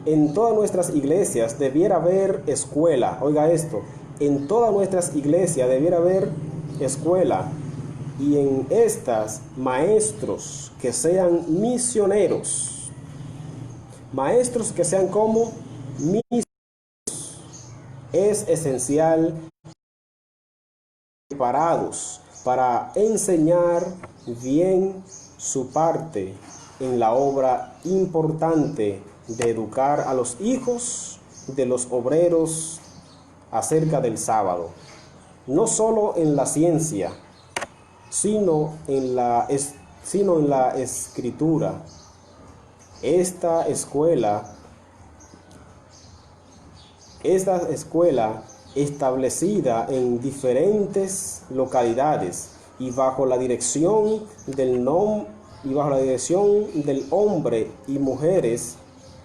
En todas nuestras iglesias debiera haber escuela. Oiga esto: en todas nuestras iglesias debiera haber escuela, y en estas maestros que sean misioneros, maestros que sean como misioneros. Es esencial preparados para enseñar bien su parte en la obra importante de educar a los hijos de los obreros acerca del sábado, no solo en la ciencia, sino en la escritura. Esta escuela establecida en diferentes localidades y bajo la dirección del hombre y mujeres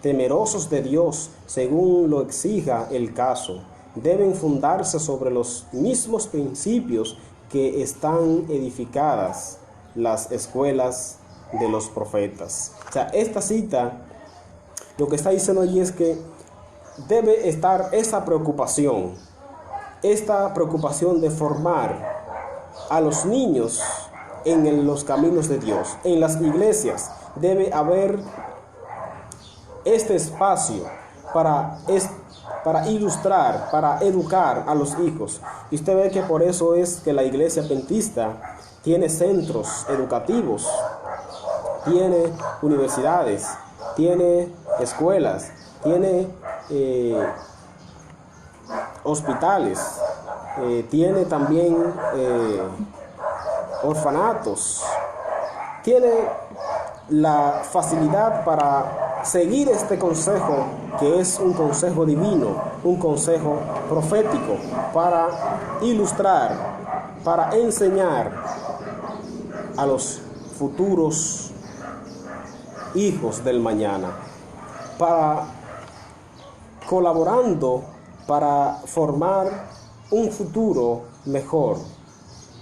temerosos de Dios, según lo exija el caso, deben fundarse sobre los mismos principios que están edificadas las escuelas de los profetas. O sea, esta cita lo que está diciendo allí es que debe estar esta preocupación de formar a los niños en los caminos de Dios. En las iglesias debe haber este espacio para ilustrar, para educar a los hijos. Y usted ve que por eso es que la iglesia adventista tiene centros educativos, tiene universidades, tiene escuelas, tiene hospitales, tiene también orfanatos, tiene la facilidad para seguir este consejo, que es un consejo divino, un consejo profético, para ilustrar, para enseñar a los futuros hijos del mañana, para colaborando para formar un futuro mejor.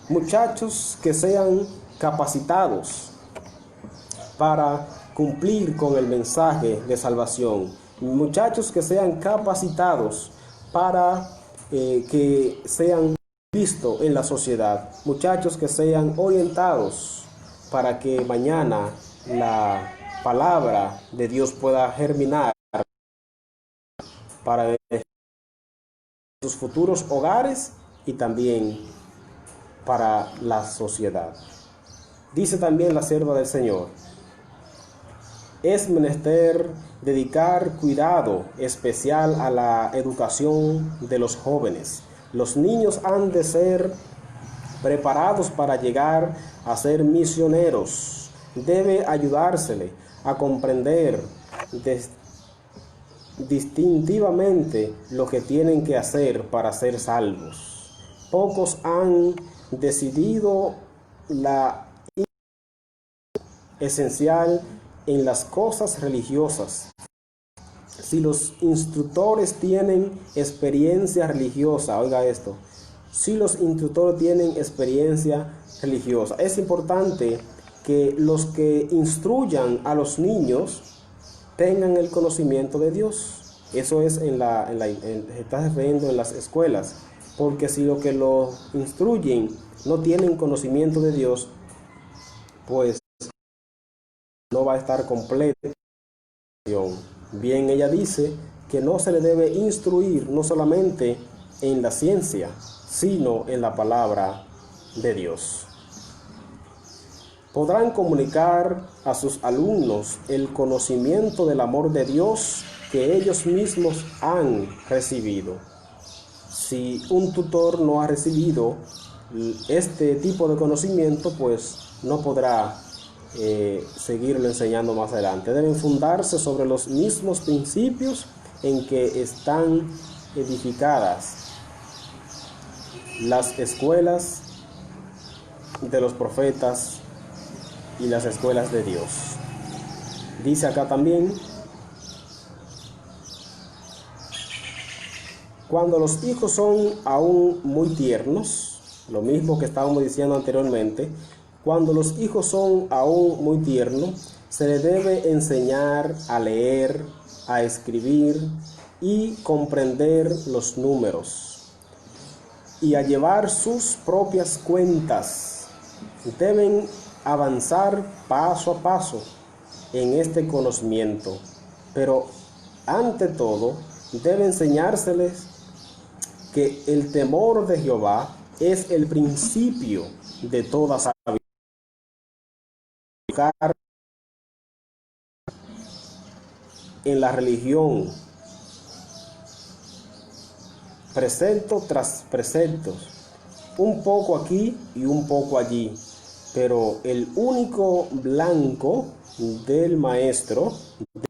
Muchachos que sean capacitados para cumplir con el mensaje de salvación. Muchachos que sean capacitados para que sean vistos en la sociedad. Muchachos que sean orientados para que mañana la palabra de Dios pueda germinar para sus futuros hogares y también para la sociedad. Dice también la sierva del Señor: es menester dedicar cuidado especial a la educación de los jóvenes. Los niños han de ser preparados para llegar a ser misioneros. Debe ayudársele a comprender distintivamente lo que tienen que hacer para ser salvos. Pocos han decidido la esencial en las cosas religiosas. Si los instructores tienen experiencia religiosa, oiga esto, si los instructores tienen experiencia religiosa, es importante que los que instruyan a los niños tengan el conocimiento de Dios. Eso es se está refiriendo en las escuelas, porque si los que los instruyen no tienen conocimiento de Dios, pues no va a estar completa. Bien, ella dice que no se le debe instruir no solamente en la ciencia, sino en la palabra de Dios. Podrán comunicar a sus alumnos el conocimiento del amor de Dios que ellos mismos han recibido. Si un tutor no ha recibido este tipo de conocimiento, pues no podrá seguirlo enseñando más adelante. Deben fundarse sobre los mismos principios en que están edificadas las escuelas de los profetas y las escuelas de Dios. Dice acá también: cuando los hijos son aún muy tiernos, lo mismo que estábamos diciendo anteriormente, cuando los hijos son aún muy tiernos, se les debe enseñar a leer, a escribir y comprender los números y a llevar sus propias cuentas. Deben avanzar paso a paso en este conocimiento, pero ante todo debe enseñárseles que el temor de Jehová es el principio de toda sabiduría. En la religión, precepto tras precepto, un poco aquí y un poco allí, pero el único blanco del maestro debe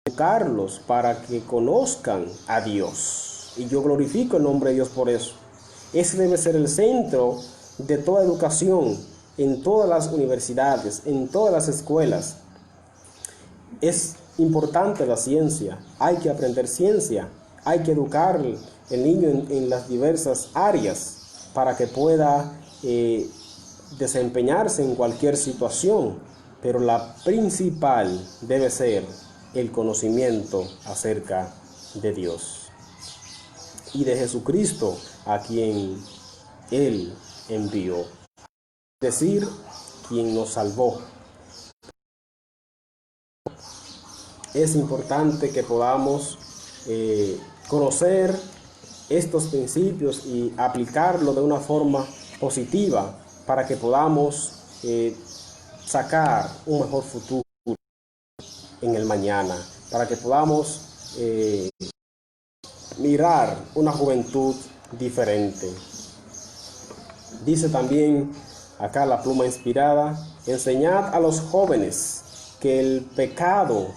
educarlos para que conozcan a Dios. Y yo glorifico el nombre de Dios por eso. Ese debe ser el centro de toda educación, en todas las universidades, en todas las escuelas. Es importante la ciencia, hay que aprender ciencia, hay que educar el niño en las diversas áreas para que pueda desempeñarse en cualquier situación, pero la principal debe ser el conocimiento acerca de Dios y de Jesucristo, a quien Él envió, es decir, quien nos salvó. Es importante que podamos conocer estos principios y aplicarlo de una forma positiva para que podamos sacar un mejor futuro en el mañana, para que podamos mirar una juventud diferente. Dice también acá la pluma inspirada: enseñad a los jóvenes que el pecado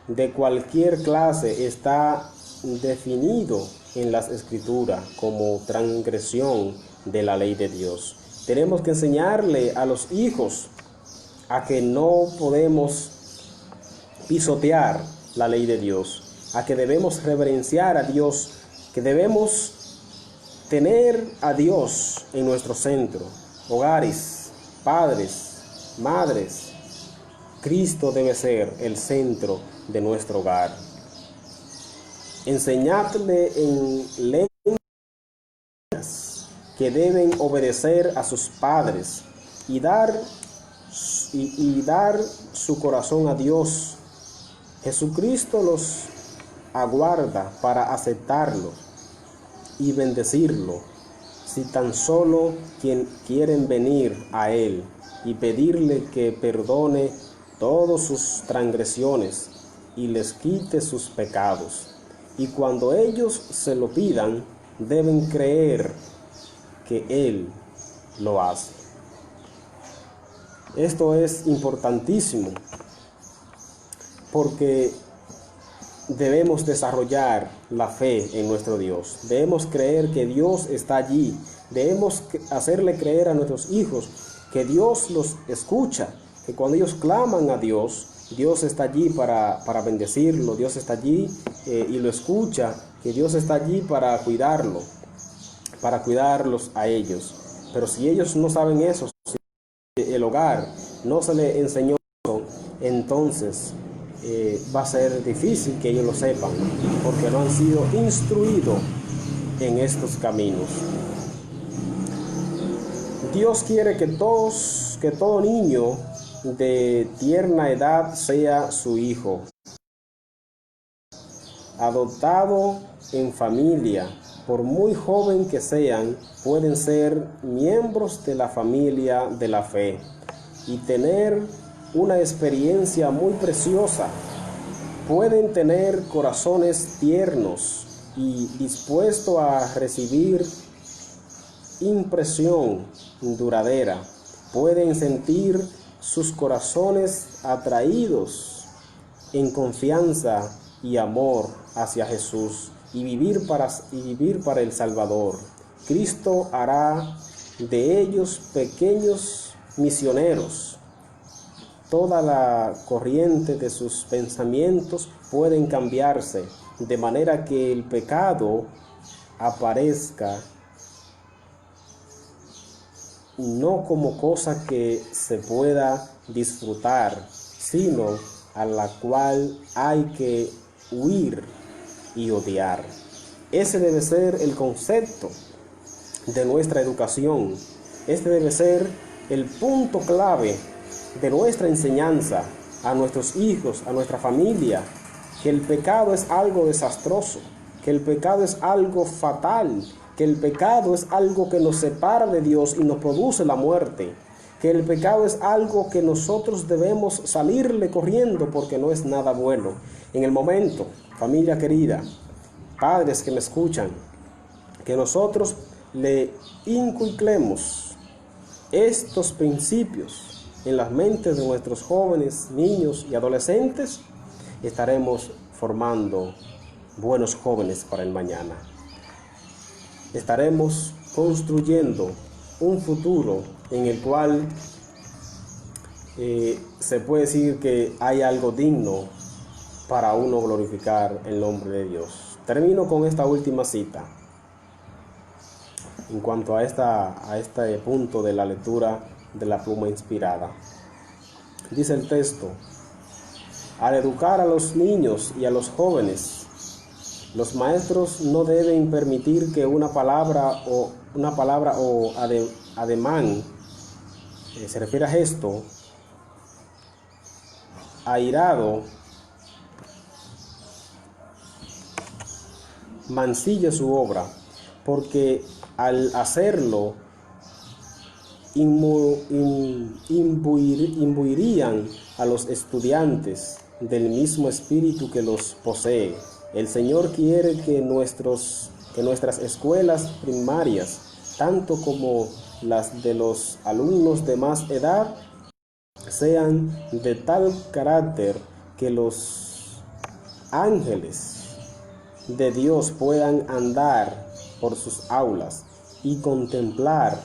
de cualquier clase está definido en las Escrituras como transgresión de la ley de Dios. Tenemos que enseñarle a los hijos a que no podemos pisotear la ley de Dios, a que debemos reverenciar a Dios, que debemos tener a Dios en nuestro centro. Hogares, padres, madres, Cristo debe ser el centro de nuestro hogar. Enseñadle en lenguas que deben obedecer a sus padres y dar su corazón a Dios. Jesucristo los aguarda para aceptarlo y bendecirlo, si tan solo quieren venir a Él y pedirle que perdone todas sus transgresiones y les quite sus pecados. Y cuando ellos se lo pidan, deben creer que Él lo hace. Esto es importantísimo porque debemos desarrollar la fe en nuestro Dios. Debemos creer que Dios está allí, Debemos hacerle creer a nuestros hijos que Dios los escucha, que cuando ellos claman a Dios, Dios está allí para bendecirlo, Dios está allí y lo escucha, que Dios está allí para cuidarlo, para cuidarlos a ellos. Pero si ellos no saben eso, si el hogar no se les enseñó eso, entonces va a ser difícil que ellos lo sepan, porque no han sido instruidos en estos caminos. Dios quiere que todo niño de tierna edad sea su hijo, adoptado en familia. Por muy joven que sean, pueden ser miembros de la familia de la fe y tener una experiencia muy preciosa. Pueden tener corazones tiernos y dispuestos a recibir impresión duradera. Pueden sentir sus corazones atraídos en confianza y amor hacia Jesús y vivir para el Salvador. Cristo hará de ellos pequeños misioneros. Toda la corriente de sus pensamientos pueden cambiarse de manera que el pecado aparezca no como cosa que se pueda disfrutar, sino a la cual hay que huir y odiar. Ese debe ser el concepto de nuestra educación. Este debe ser el punto clave de nuestra enseñanza a nuestros hijos, a nuestra familia, que el pecado es algo desastroso, que el pecado es algo fatal, que el pecado es algo que nos separa de Dios y nos produce la muerte, que el pecado es algo que nosotros debemos salirle corriendo porque no es nada bueno. En el momento, familia querida, padres que me escuchan, que nosotros le inculquemos estos principios en las mentes de nuestros jóvenes, niños y adolescentes, estaremos formando buenos jóvenes para el mañana. Estaremos construyendo un futuro en el cual se puede decir que hay algo digno para uno glorificar el nombre de Dios. Termino con esta última cita en cuanto a este punto de la lectura de la pluma inspirada. Dice el texto: al educar a los niños y a los jóvenes, los maestros no deben permitir que una palabra o ademán, se refiere a gesto, airado, mancille su obra, porque al hacerlo imbuirían a los estudiantes del mismo espíritu que los posee. El Señor quiere que nuestras escuelas primarias, tanto como las de los alumnos de más edad, sean de tal carácter que los ángeles de Dios puedan andar por sus aulas y contemplar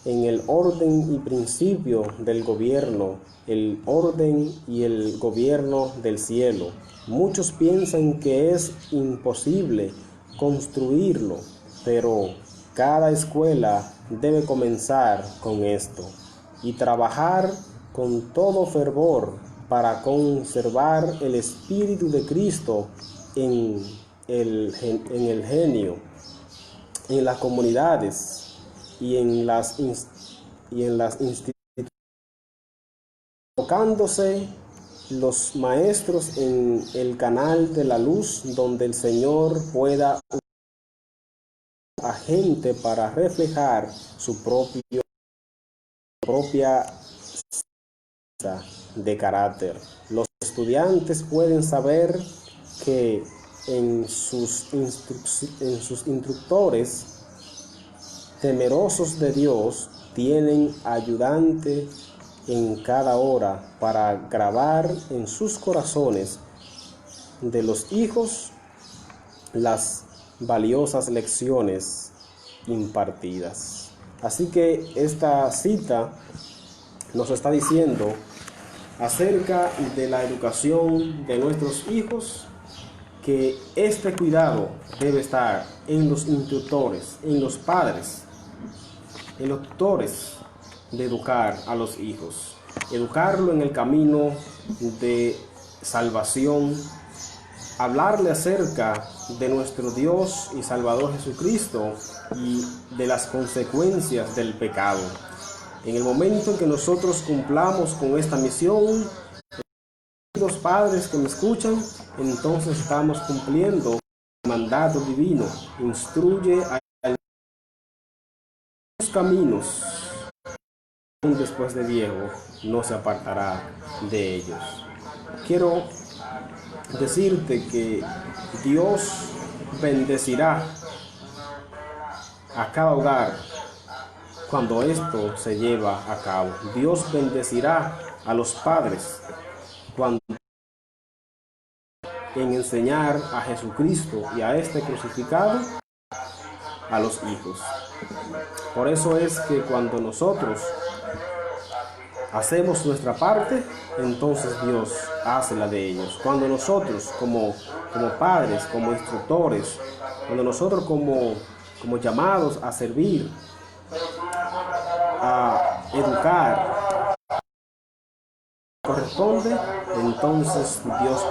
en el orden y principio del gobierno, el orden y el gobierno del cielo. Muchos piensan que es imposible construirlo, pero cada escuela debe comenzar con esto y trabajar con todo fervor para conservar el Espíritu de Cristo en el genio, en las comunidades y en las instituciones, colocándose los maestros en el canal de la luz donde el Señor pueda usar a gente para reflejar su propia de carácter. Los estudiantes pueden saber que en sus instructores temerosos de Dios tienen ayudante en cada hora para grabar en sus corazones de los hijos las valiosas lecciones impartidas. Así que esta cita nos está diciendo acerca de la educación de nuestros hijos, que este cuidado debe estar en los instructores, en los padres, en los tutores de educar a los hijos, educarlo en el camino de salvación, hablarle acerca de nuestro Dios y Salvador Jesucristo y de las consecuencias del pecado. En el momento en que nosotros cumplamos con esta misión, los padres que me escuchan, entonces estamos cumpliendo el mandato divino. Instruye a los caminos, después de viejo no se apartará de ellos. Quiero decirte que Dios bendecirá a cada hogar cuando esto se lleva a cabo. Dios bendecirá a los padres cuando en enseñar a Jesucristo y a este crucificado a los hijos. Por eso es que cuando nosotros hacemos nuestra parte, entonces Dios hace la de ellos. Cuando nosotros como padres, como instructores, cuando nosotros como llamados a servir, a educar, corresponde, entonces Dios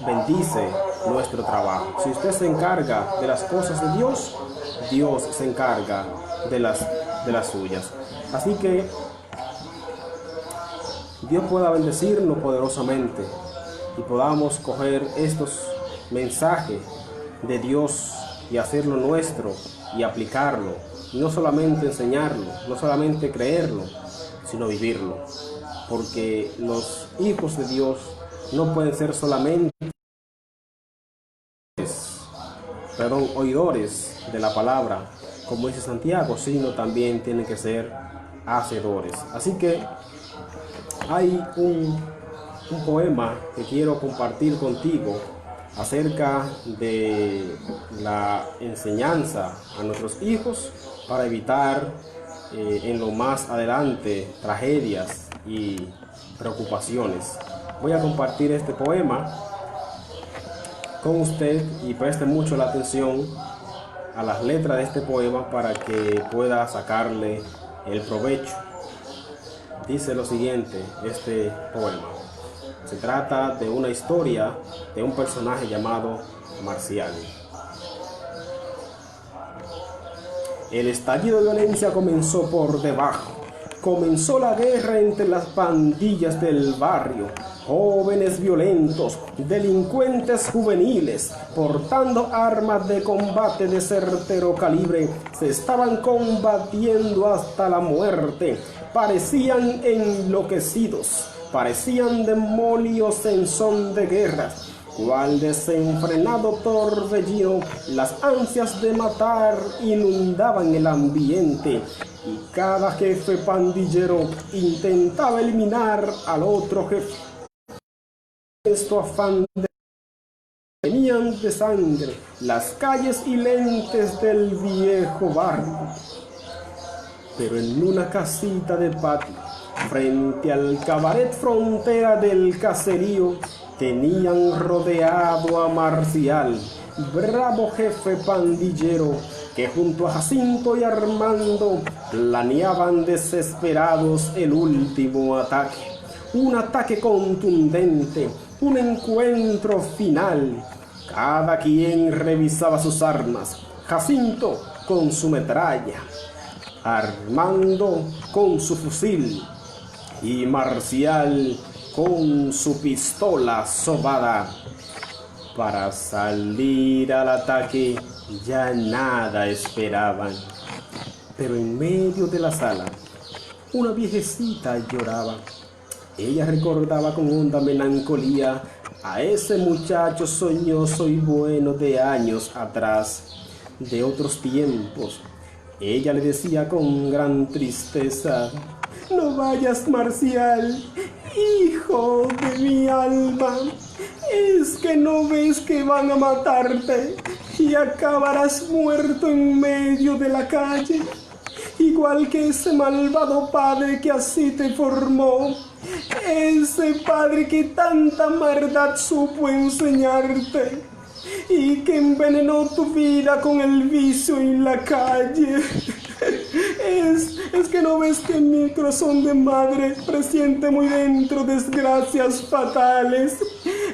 bendice nuestro trabajo. Si usted se encarga de las cosas de Dios, Dios se encarga de las suyas. Así que Dios pueda bendecirnos poderosamente y podamos coger estos mensajes de Dios y hacerlo nuestro y aplicarlo. Y no solamente enseñarlo, no solamente creerlo, sino vivirlo. Porque los hijos de Dios no pueden ser solamente oidores de la palabra, como dice Santiago, sino también tienen que ser hacedores. Así que hay un poema que quiero compartir contigo acerca de la enseñanza a nuestros hijos para evitar en lo más adelante tragedias y preocupaciones. Voy a compartir este poema con usted y preste mucho la atención a las letras de este poema para que pueda sacarle el provecho. Dice lo siguiente, este poema. Se trata de una historia de un personaje llamado Marcial. El estallido de violencia comenzó por debajo. Comenzó la guerra entre las pandillas del barrio. Jóvenes violentos, delincuentes juveniles, portando armas de combate de certero calibre, se estaban combatiendo hasta la muerte. Parecían enloquecidos, parecían demonios en son de guerra. Cual desenfrenado torbellino, las ansias de matar inundaban el ambiente, y cada jefe pandillero intentaba eliminar al otro jefe. Esto afán tenían de sangre las calles y lentes del viejo barrio. Pero en una casita de patio, frente al cabaret frontera del caserío, tenían rodeado a Marcial, bravo jefe pandillero, que junto a Jacinto y Armando planeaban desesperados el último ataque. Un ataque contundente, un encuentro final. Cada quien revisaba sus armas. Jacinto con su metralla, Armando con su fusil y Marcial con su pistola sobada. Para salir al ataque ya nada esperaban. Pero en medio de la sala, una viejecita lloraba. Ella recordaba con honda melancolía a ese muchacho soñoso y bueno de años atrás, de otros tiempos. Ella le decía con gran tristeza: no vayas, Marcial, hijo de mi alma, es que no ves que van a matarte. y acabarás muerto en medio de la calle, igual que ese malvado padre que así te formó, ese padre que tanta maldad supo enseñarte y que envenenó tu vida con el vicio en la calle. Es que no ves que mi corazón de madre presiente muy dentro desgracias fatales.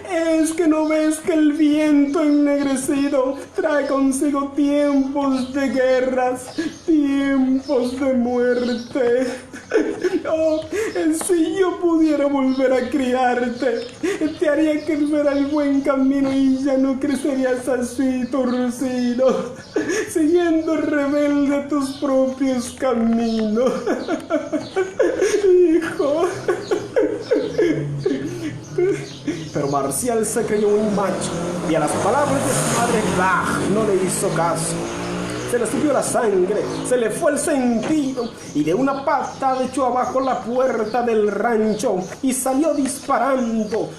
Es que no ves que el viento ennegrecido trae consigo tiempos de guerras, tiempos de muerte. Oh, si yo pudiera volver a criarte, te haría que ver al buen camino y ya no crecerías así torcido, siguiendo rebelde tus propios caminos. Hijo. Pero Marcial se creyó un macho y a las palabras de su madre no le hizo caso. Se le subió la sangre, se le fue el sentido y de una patada echó abajo la puerta del rancho y salió disparando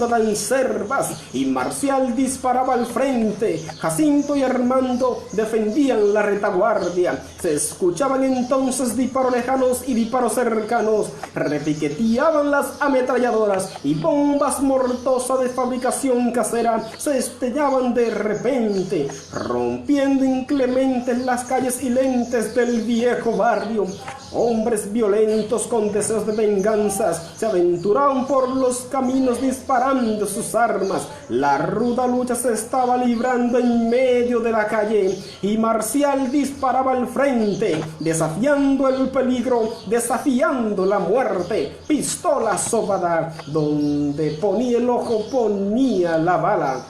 danzervas, y Marcial disparaba al frente. Jacinto y Armando defendían la retaguardia. Se escuchaban entonces disparos lejanos y disparos cercanos, repiqueteaban las ametralladoras y bombas mortosas de fabricación casera se estellaban de repente, rompiendo inclemente las calles y lentes del viejo barrio. Hombres violentos con deseos de venganzas se aventuraban por los caminos disparando sus armas. La ruda lucha se estaba librando en medio de la calle y Marcial disparaba al frente, desafiando el peligro, desafiando la muerte. Pistola sobada, donde ponía el ojo ponía la bala.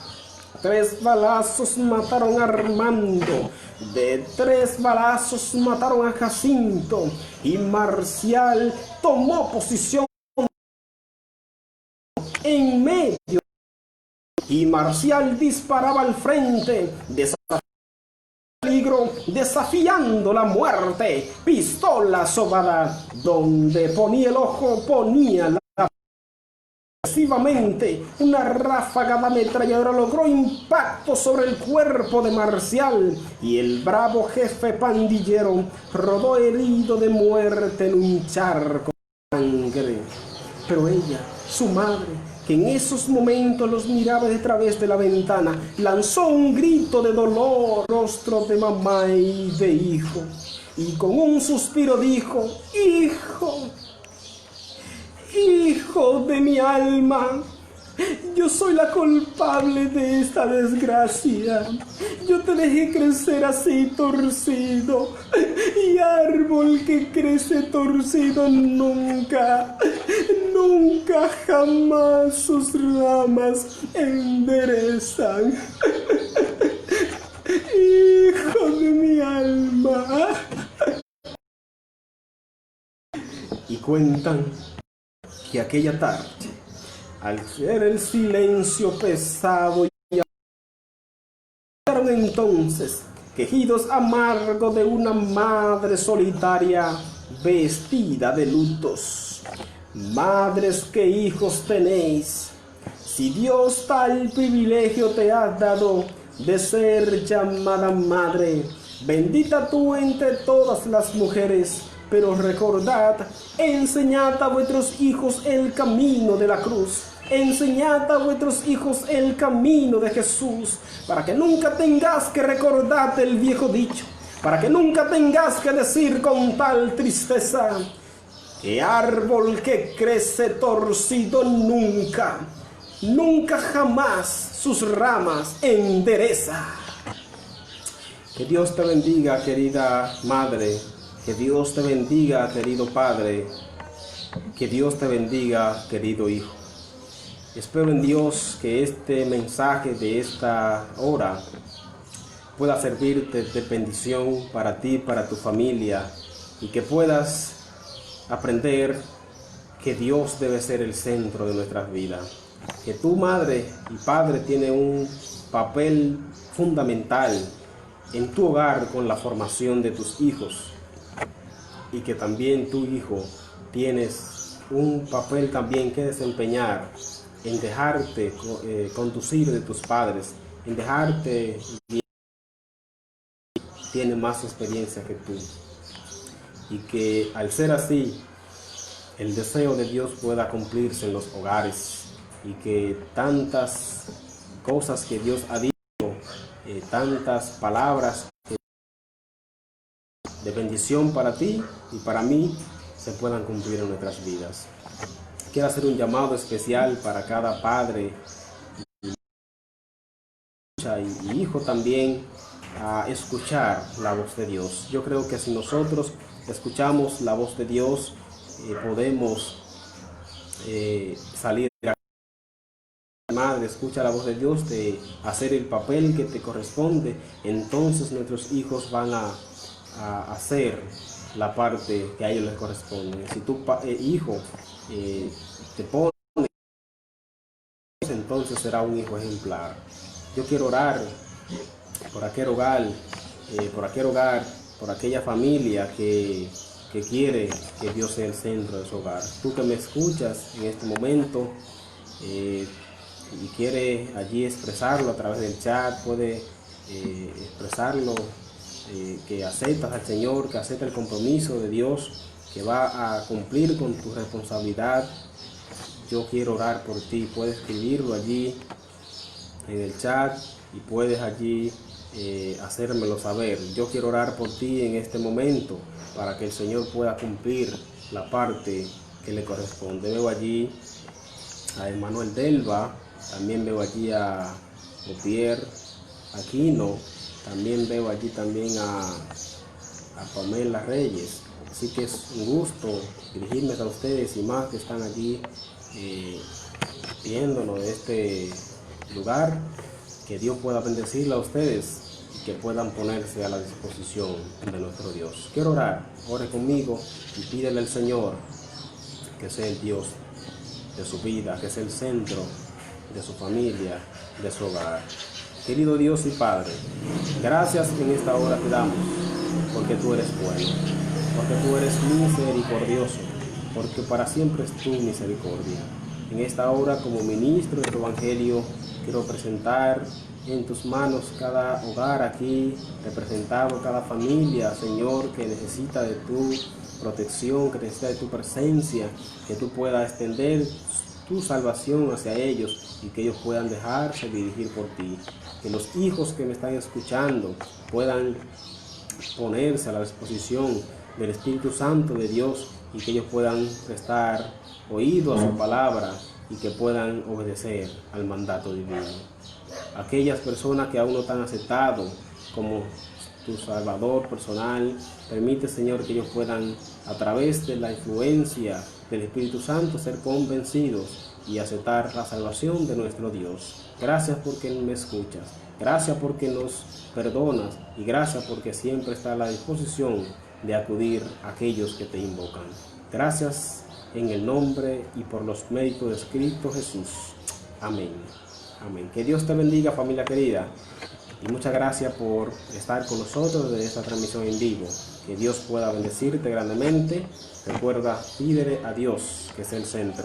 3 balazos mataron a Armando, de 3 balazos mataron a Jacinto, y Marcial tomó posición en medio, y Marcial disparaba al frente, desafiando la muerte. Pistola sobada, donde ponía el ojo ponía la. Sucesivamente, una ráfaga de ametralladora logró impacto sobre el cuerpo de Marcial y el bravo jefe pandillero rodó herido de muerte en un charco de sangre. Pero ella, su madre, que en esos momentos los miraba de través de la ventana, lanzó un grito de dolor, rostro de mamá y de hijo, y con un suspiro dijo: hijo, hijo de mi alma, yo soy la culpable de esta desgracia. Yo te dejé crecer así torcido, y árbol que crece torcido nunca jamás sus ramas enderezan. Hijo de mi alma. Y cuentan que aquella tarde, al ser el silencio pesado, y entonces quejidos amargos de una madre solitaria vestida de lutos. Madres que hijos tenéis, si Dios tal privilegio te ha dado de ser llamada madre, bendita tú entre todas las mujeres. Pero recordad, enseñad a vuestros hijos el camino de la cruz. Enseñad a vuestros hijos el camino de Jesús, para que nunca tengas que recordar el viejo dicho, para que nunca tengas que decir con tal tristeza: que árbol que crece torcido nunca jamás sus ramas endereza. Que Dios te bendiga, querida madre. Que Dios te bendiga, querido padre. Que Dios te bendiga, querido hijo. Espero en Dios que este mensaje de esta hora pueda servirte de bendición para ti, para tu familia, y que puedas aprender que Dios debe ser el centro de nuestras vidas. Que tu madre y padre tienen un papel fundamental en tu hogar con la formación de tus hijos. Y que también tu hijo tienes un papel también que desempeñar en dejarte conducir de tus padres en dejarte guiar, tiene más experiencia que tú. Y que al ser así, el deseo de Dios pueda cumplirse en los hogares y que tantas cosas que Dios ha dicho, tantas palabras de bendición para ti y para mí se puedan cumplir en nuestras vidas. Quiero hacer un llamado especial para cada padre y hijo también a escuchar la voz de Dios. Yo creo que si nosotros escuchamos la voz de Dios, podemos salir de la madre, escucha la voz de Dios, de hacer el papel que te corresponde. Entonces nuestros hijos van a hacer la parte que a ellos les corresponde. Si tu hijo te pone, entonces será un hijo ejemplar. Yo quiero orar por aquel hogar, por aquella familia que quiere que Dios sea el centro de su hogar. Tú que me escuchas en este momento y quiere allí expresarlo a través del chat, puede expresarlo, que aceptas al Señor, que acepta el compromiso de Dios, que va a cumplir con tu responsabilidad. Yo quiero orar por ti. Puedes escribirlo allí en el chat y puedes allí hacérmelo saber. Yo quiero orar por ti en este momento para que el Señor pueda cumplir la parte que le corresponde. Veo allí a Emanuel Delva, también veo allí a Opier Aquino, también veo allí también a Pamela Reyes. Así que es un gusto dirigirme a ustedes y más que están allí viéndonos de este lugar. Que Dios pueda bendecirla a ustedes y que puedan ponerse a la disposición de nuestro Dios. Quiero orar, ore conmigo y pídele al Señor que sea el Dios de su vida, que sea el centro de su familia, de su hogar. Querido Dios y Padre, gracias en esta hora te damos, porque tú eres bueno, porque tú eres misericordioso, porque para siempre es tu misericordia. En esta hora, como ministro de tu evangelio, quiero presentar en tus manos cada hogar aquí representado, cada familia, Señor, que necesita de tu protección, que necesita de tu presencia, que tú puedas extender tu salvación hacia ellos y que ellos puedan dejarse dirigir por ti. Que los hijos que me están escuchando puedan ponerse a la disposición del Espíritu Santo de Dios y que ellos puedan prestar oído a su palabra y que puedan obedecer al mandato divino. Aquellas personas que aún no te han aceptado como tu Salvador personal, permite, Señor, que ellos puedan, a través de la influencia del Espíritu Santo, ser convencidos y aceptar la salvación de nuestro Dios. Gracias porque me escuchas, gracias porque nos perdonas y gracias porque siempre está a la disposición de acudir a aquellos que te invocan. Gracias en el nombre y por los méritos de Cristo Jesús. Amén. Amén. Que Dios te bendiga, familia querida. Y muchas gracias por estar con nosotros desde esta transmisión en vivo. Que Dios pueda bendecirte grandemente. Recuerda, pídele a Dios, que es el centro.